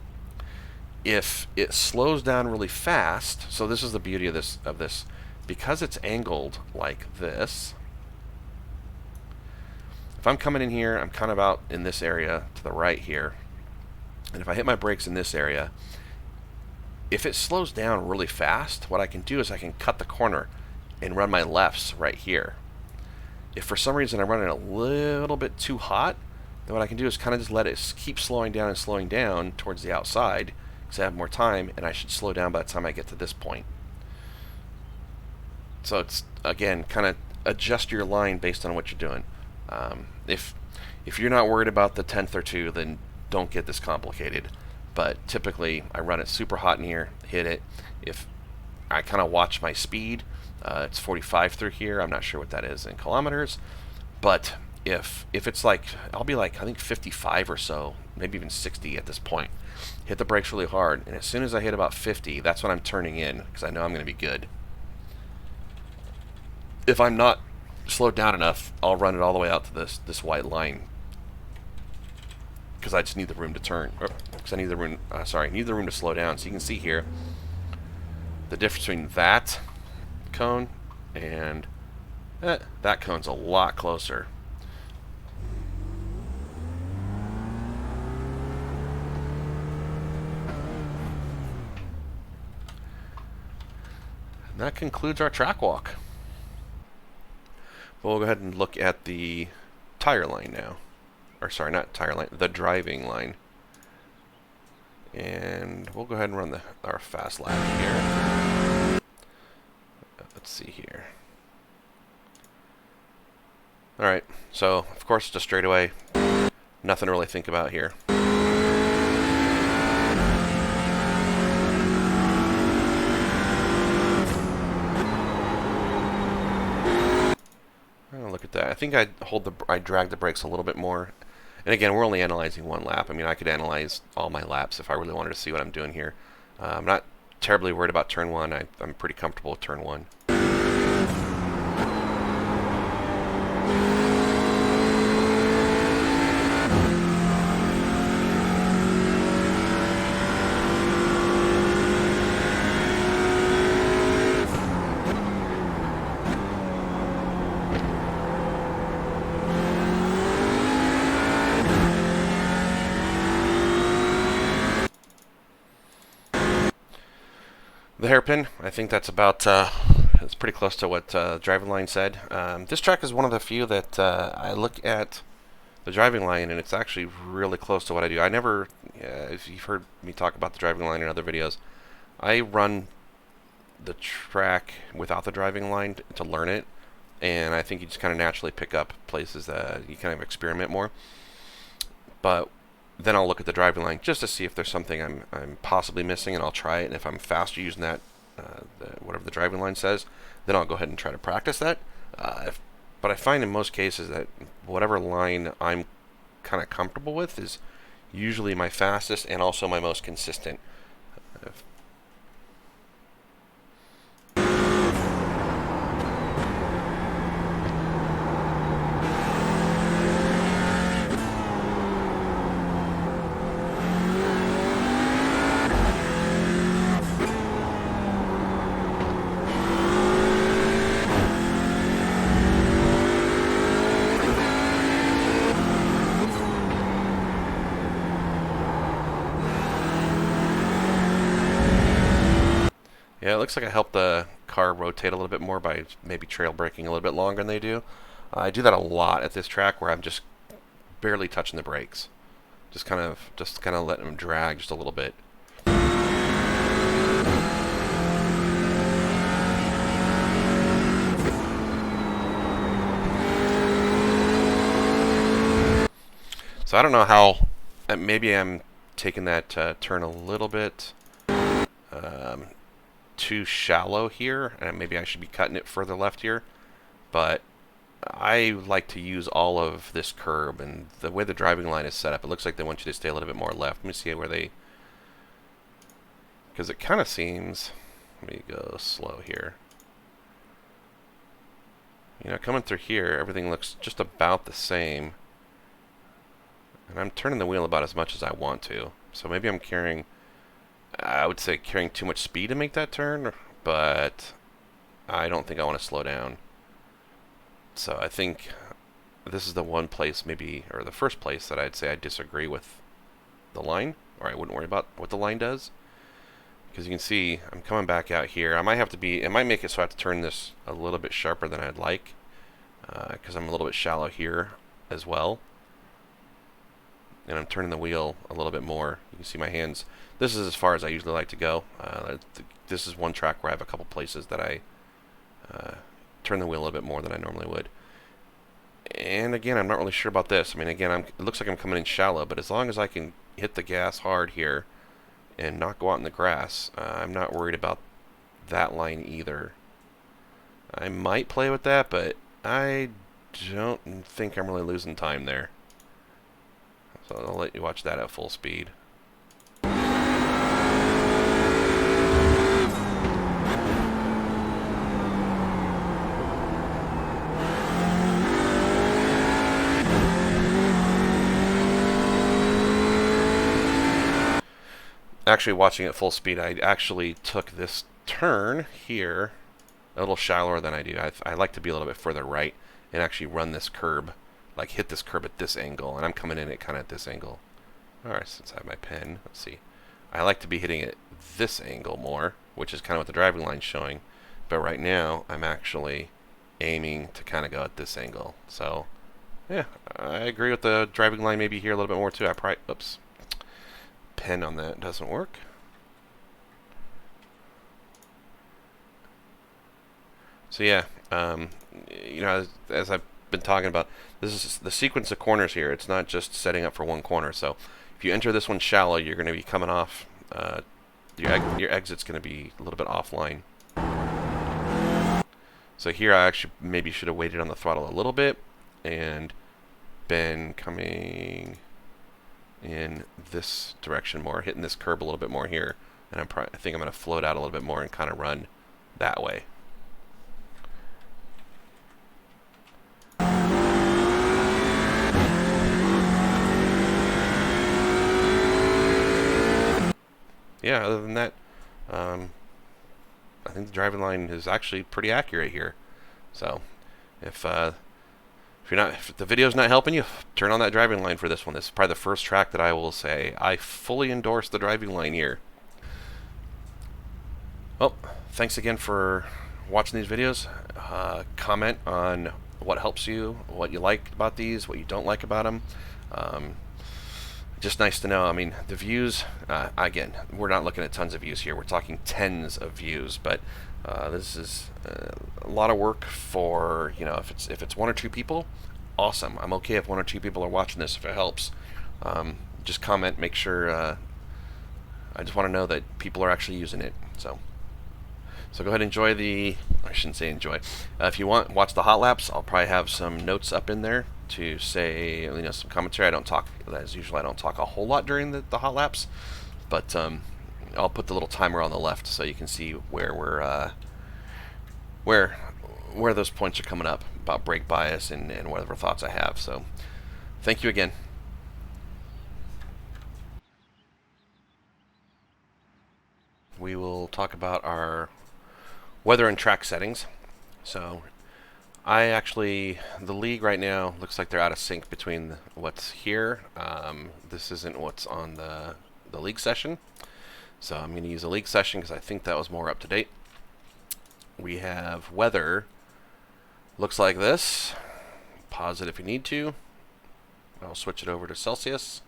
If it slows down really fast, so this is the beauty of this, because it's angled like this. If I'm coming in here, I'm kind of out in this area to the right here, and if I hit my brakes in this area, if it slows down really fast, what I can do is I can cut the corner and run my lefts right here. If for some reason I'm running a little bit too hot, then what I can do is kind of just let it keep slowing down towards the outside, because I have more time, and I should slow down by the time I get to this point. So it's, again, kind of adjust your line based on what you're doing. If you're not worried about the 10th or 2, then don't get this complicated. But typically, I run it super hot in here, hit it. If I kind of watch my speed, it's 45 through here. I'm not sure what that is in kilometers. But if it's like, I'll be like, I think 55 or so, maybe even 60 at this point. Hit the brakes really hard, and as soon as I hit about 50, that's when I'm turning in, because I know I'm going to be good. If I'm not slowed down enough, I'll run it all the way out to this white line. because I just need the room to turn. Because I need the room. Need the room to slow down. So you can see here the difference between that cone and that cone's a lot closer. And that concludes our track walk. We'll go ahead and look at the tire line now. Or sorry, not tire line, the driving line. And we'll go ahead and run our fast lap here. Let's see here. Alright, so of course just straightaway. Nothing to really think about here. Look at that. I think I drag the brakes a little bit more. And again, we're only analyzing one lap. I mean, I could analyze all my laps if I really wanted to see what I'm doing here. I'm not terribly worried about turn 1. I'm pretty comfortable with turn 1. The hairpin, I think that's about, it's pretty close to what driving line said. This track is one of the few that I look at the driving line and it's actually really close to what I do. I never, if you've heard me talk about the driving line in other videos, I run the track without the driving line to learn it, and I think you just kind of naturally pick up places that you kind of experiment more. But then I'll look at the driving line just to see if there's something I'm possibly missing, and I'll try it. And if I'm faster using that, whatever the driving line says, then I'll go ahead and try to practice that. But I find in most cases that whatever line I'm kind of comfortable with is usually my fastest and also my most consistent. Yeah, it looks like I helped the car rotate a little bit more by maybe trail braking a little bit longer than they do. I do that a lot at this track where I'm just barely touching the brakes. Just kind of letting them drag just a little bit. So I don't know how, maybe I'm taking that turn a little bit too shallow here, and maybe I should be cutting it further left here, but I like to use all of this curb, and the way the driving line is set up, it looks like they want you to stay a little bit more left. Let me see where they, because it kind of seems, let me go slow here. You know, coming through here, everything looks just about the same, and I'm turning the wheel about as much as I want to, so maybe I'm carrying, I would say carrying too much speed to make that turn, but I don't think I want to slow down. So I think this is the one place maybe, or the first place that I'd say I disagree with the line, or I wouldn't worry about what the line does. Because you can see I'm coming back out here. I might have to be, it might make it so I have to turn this a little bit sharper than I'd like, because I'm a little bit shallow here as well. And I'm turning the wheel a little bit more. You can see my hands. This is as far as I usually like to go. This is one track where I have a couple places that I turn the wheel a little bit more than I normally would. And again, I'm not really sure about this. I mean, again, it looks like I'm coming in shallow, but as long as I can hit the gas hard here and not go out in the grass, I'm not worried about that line either. I might play with that, but I don't think I'm really losing time there. So I'll let you watch that at full speed. actually watching at full speed, I actually took this turn here a little shallower than I do. I like to be a little bit further right and actually run this curb, like hit this curb at this angle, and I'm coming in at kind of at this angle. Alright, since I have my pen, let's see. I like to be hitting it this angle more, which is kind of what the driving line's showing, but right now I'm actually aiming to kind of go at this angle. So, yeah, I agree with the driving line maybe here a little bit more too. I probably, oops, pen on that doesn't work. So yeah, you know, as I've been talking about, this is the sequence of corners here. It's not just setting up for one corner. So if you enter this one shallow, you're going to be coming off. Your exit's going to be a little bit offline. So here I actually maybe should have waited on the throttle a little bit and been coming in this direction more, hitting this curb a little bit more here, and I think I'm going to float out a little bit more and kind of run that way. Yeah, other than that, I think the driving line is actually pretty accurate here. So, if the video's not helping you, turn on that driving line for this one. This is probably the first track that I will say I fully endorse the driving line here. Well, thanks again for watching these videos. Comment on what helps you, what you like about these, what you don't like about them. Just nice to know. I mean, the views, again, we're not looking at tons of views here. We're talking tens of views, but this is a lot of work for, you know, if it's one or two people, awesome. I'm okay if one or two people are watching this if it helps. Just comment, make sure, I just want to know that people are actually using it. So go ahead and enjoy I shouldn't say enjoy. If you want, watch the hot laps. I'll probably have some notes up in there to say, you know, some commentary. I don't talk, as usual, I don't talk a whole lot during the hot laps, but I'll put the little timer on the left so you can see where we're where those points are coming up about brake bias and whatever thoughts I have. So thank you again. We will talk about our weather and track settings. So the league right now looks like they're out of sync between what's here. This isn't what's on the league session. So I'm going to use a league session because I think that was more up to date. We have weather. Looks like this. Pause it if you need to. I'll switch it over to Celsius.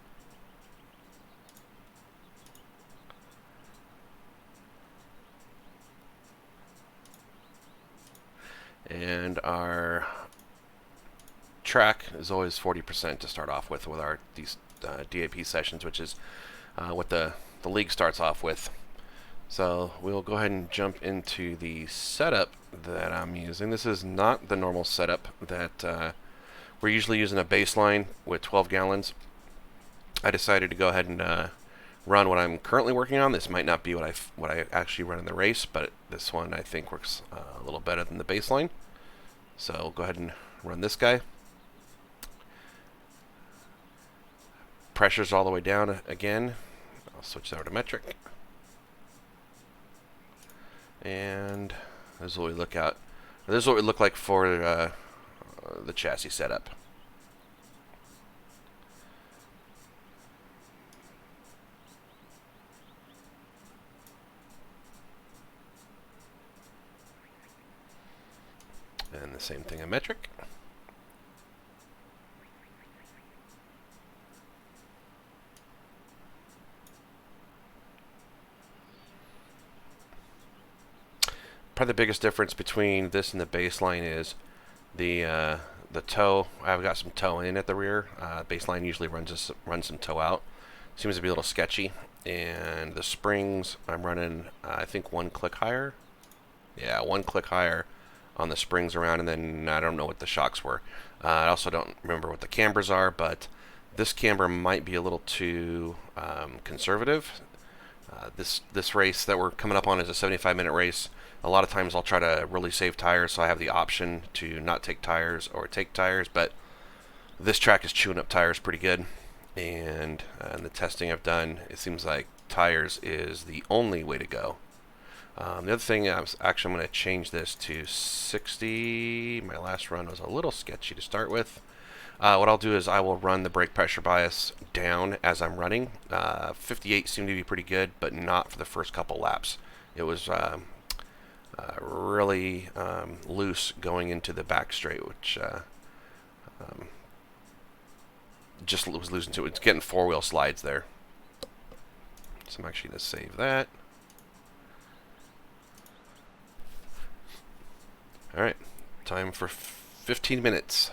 And our track is always 40% to start off with these DAP sessions, which is what the league starts off with. So we'll go ahead and jump into the setup that I'm using. This is not the normal setup that we're usually using a baseline with 12 gallons. I decided to go ahead and run what I'm currently working on. This might not be what I actually run in the race, but this one I think works a little better than the baseline. So go ahead and run this guy. Pressure's all the way down again. I'll switch over to metric. And this is what we look at. This is what we look like for the chassis setup. And the same thing in metric. Probably the biggest difference between this and the baseline is the toe. I've got some toe in at the rear. Baseline usually runs some toe out. Seems to be a little sketchy. And the springs, I'm running I think one click higher. Yeah, one click higher on the springs around, and then I don't know what the shocks were. I also don't remember what the cambers are, but this camber might be a little too conservative. This race that we're coming up on is a 75-minute race. A lot of times I'll try to really save tires, so I have the option to not take tires or take tires, but this track is chewing up tires pretty good, and the testing I've done, it seems like tires is the only way to go. The other thing, I'm going to change this to 60. My last run was a little sketchy to start with. What I'll do is I will run the brake pressure bias down as I'm running. 58 seemed to be pretty good, but not for the first couple laps. It was really loose going into the back straight, which just was losing to it. It's getting four-wheel slides there. So I'm actually going to save that. All right, time for 15 minutes.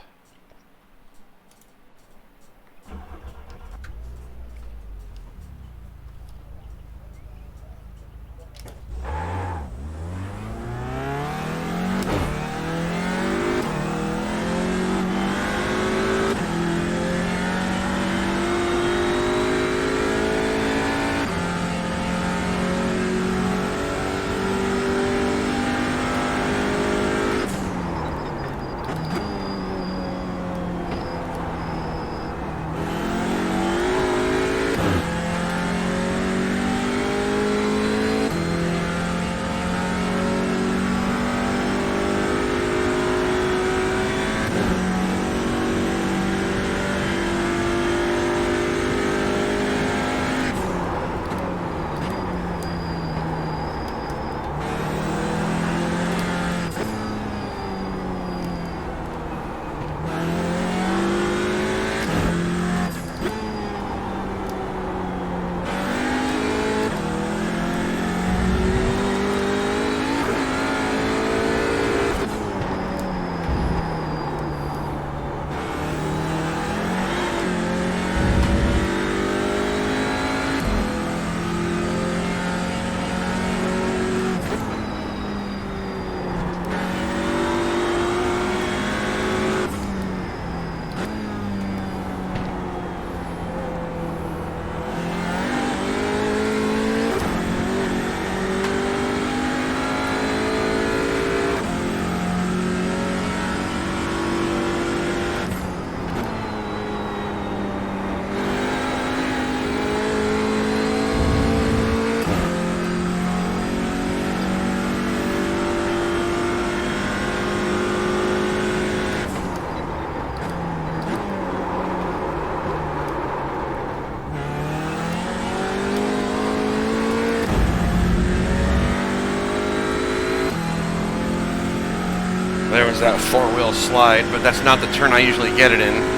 There was that four-wheel slide, but that's not the turn I usually get it in.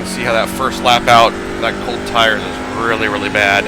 See how that first lap out, that cold tires is really, really bad.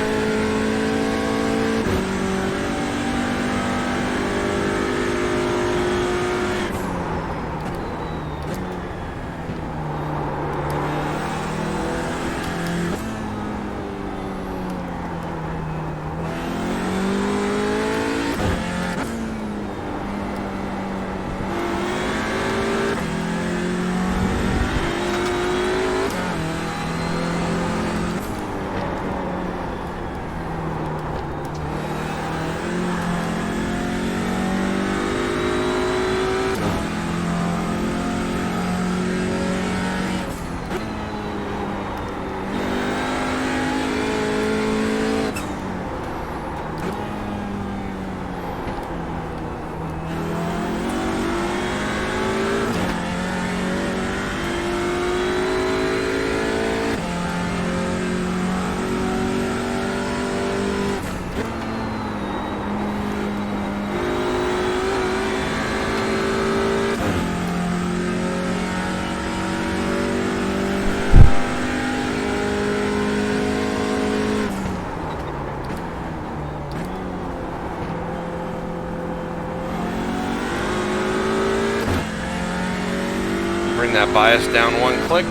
that bias down one click.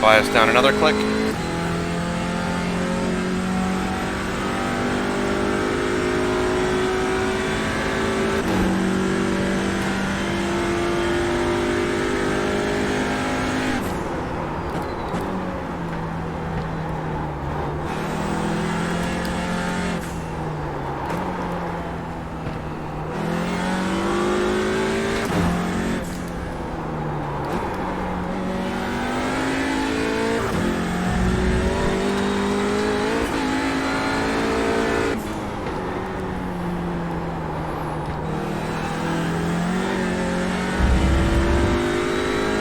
Bias down another click.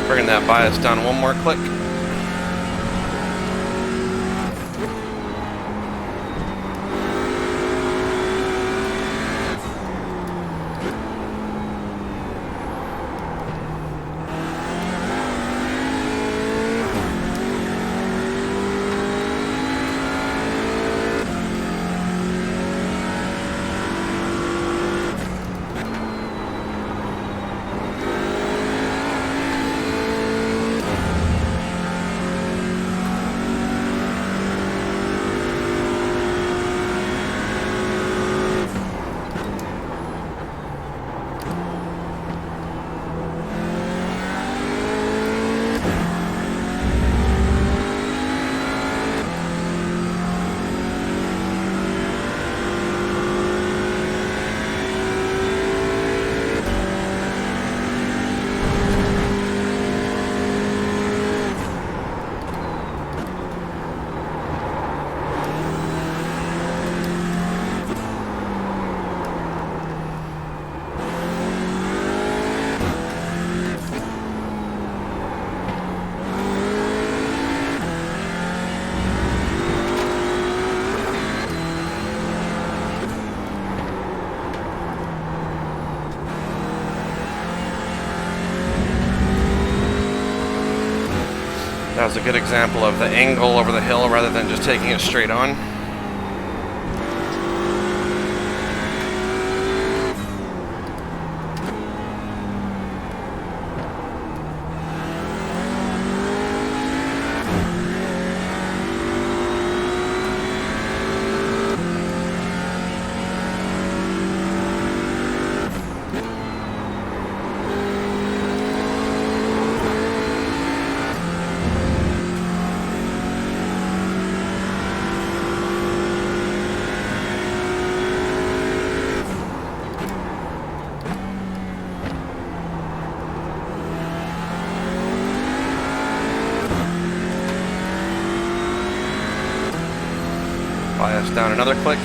Bringing that bias down one more click. That was a good example of the angle over the hill rather than just taking it straight on. Bias down another click.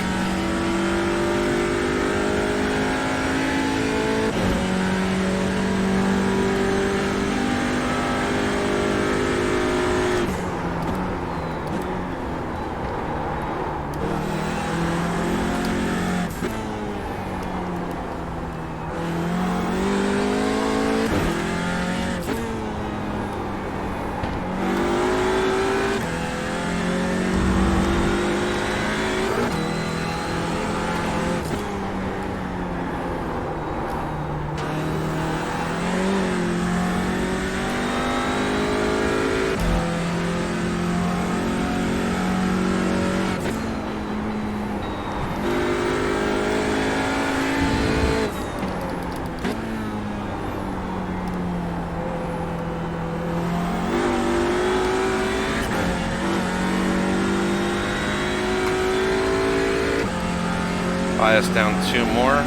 Bias down 2 more.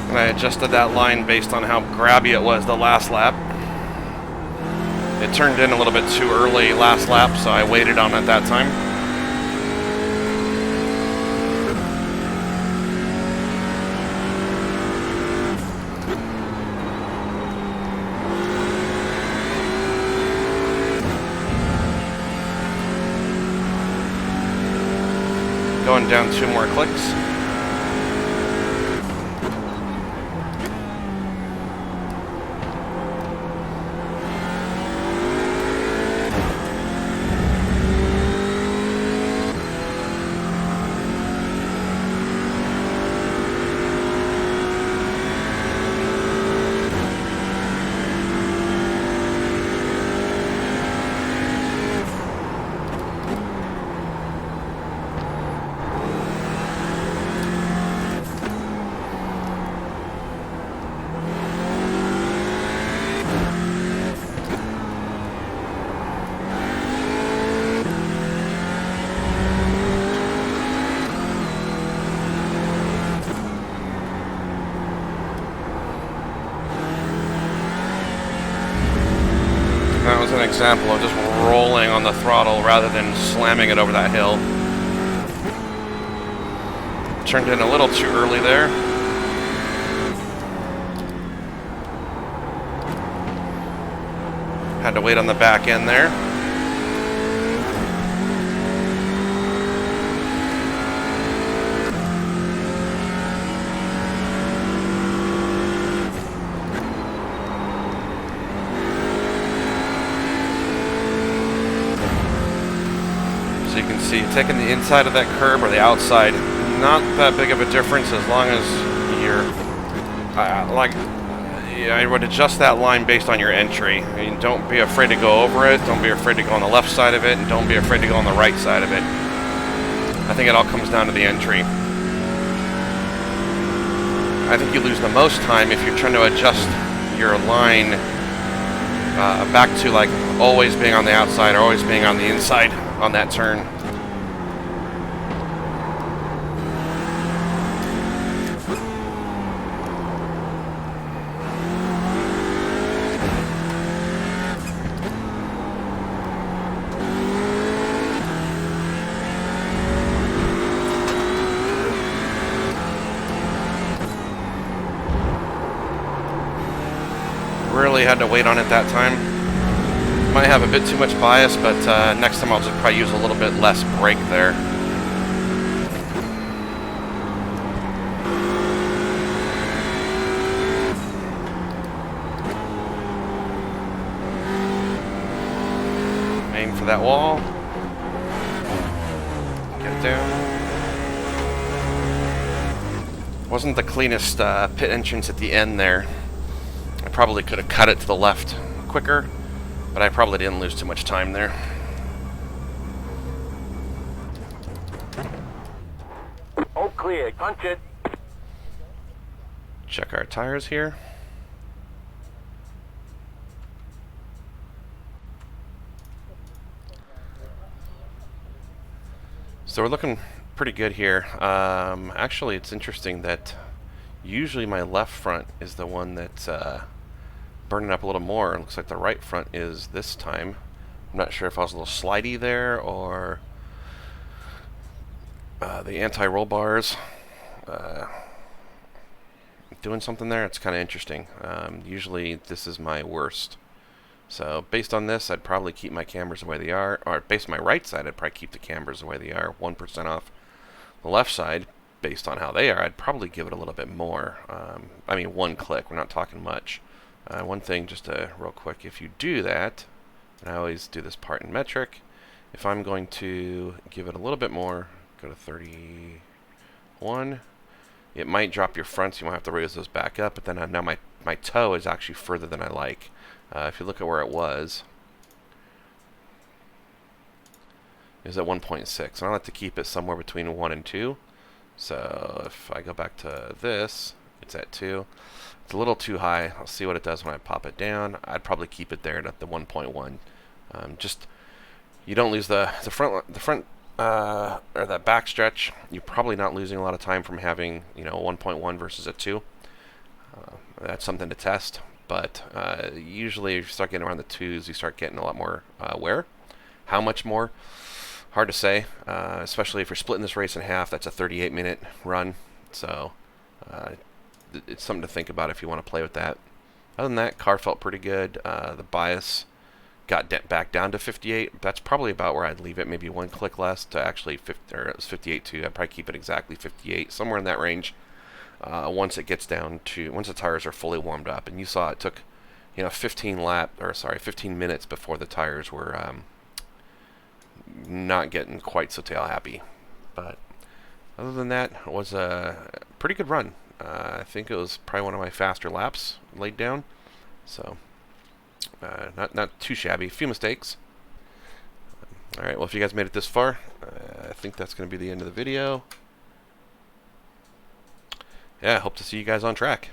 I adjusted that line based on how grabby it was the last lap. It turned in a little bit too early last lap, so I waited on it that time. Going down 2 more clicks. That was an example of just rolling on the throttle rather than slamming it over that hill. Turned in a little too early there. Had to wait on the back end there. So you can see, taking the inside of that curb or the outside, not that big of a difference as long as you're, I would adjust that line based on your entry. I mean, don't be afraid to go over it, don't be afraid to go on the left side of it, and don't be afraid to go on the right side of it. I think it all comes down to the entry. I think you lose the most time if you're trying to adjust your line back to like always being on the outside or always being on the inside on that turn. Really had to wait on it that time. Might have a bit too much bias, but next time I'll just probably use a little bit less brake there. Aim for that wall. Get down. Wasn't the cleanest pit entrance at the end there. I probably could have cut it to the left quicker, but I probably didn't lose too much time there. All clear, punch it. Check our tires here. So we're looking pretty good here. Actually, it's interesting that usually my left front is the one that's burning up a little more. It looks like the right front is this time. I'm not sure if I was a little slidey there or the anti-roll bars doing something there. It's kind of interesting. Usually this is my worst. So based on this, I'd probably keep my cameras the way they are. Or based on my right side, I'd probably keep the cameras the way they are. 1% off. The left side, based on how they are, I'd probably give it a little bit more. I mean, one click. We're not talking much. One thing, just real quick, if you do that, and I always do this part in metric, if I'm going to give it a little bit more, go to 31, it might drop your fronts. You might have to raise those back up, but then now my toe is actually further than I like. If you look at where it was at 1.6, and I like to keep it somewhere between 1 and 2. So if I go back to this, it's at 2. It's a little too high. I'll see what it does when I pop it down. I'd probably keep it there at the 1.1. Just you don't lose the front or that back stretch. You're probably not losing a lot of time from having 1.1 versus a 2. That's something to test. But usually if you start getting around the 2s, you start getting a lot more wear. How much more? Hard to say, especially if you're splitting this race in half. That's a 38-minute run. So it's something to think about if you want to play with that. Other than that, car felt pretty good. The bias got back down to 58. That's probably about where I'd leave it. Maybe one click less to actually 50, or it was 58 too. I'd probably keep it exactly 58, somewhere in that range. Once it gets down to, once the tires are fully warmed up, and you saw it took 15 minutes before the tires were not getting quite so tail happy. But other than that, it was a pretty good run. I think it was probably one of my faster laps laid down, so not too shabby. A few mistakes. All right, well, if you guys made it this far, I think that's going to be the end of the video. Yeah, hope to see you guys on track.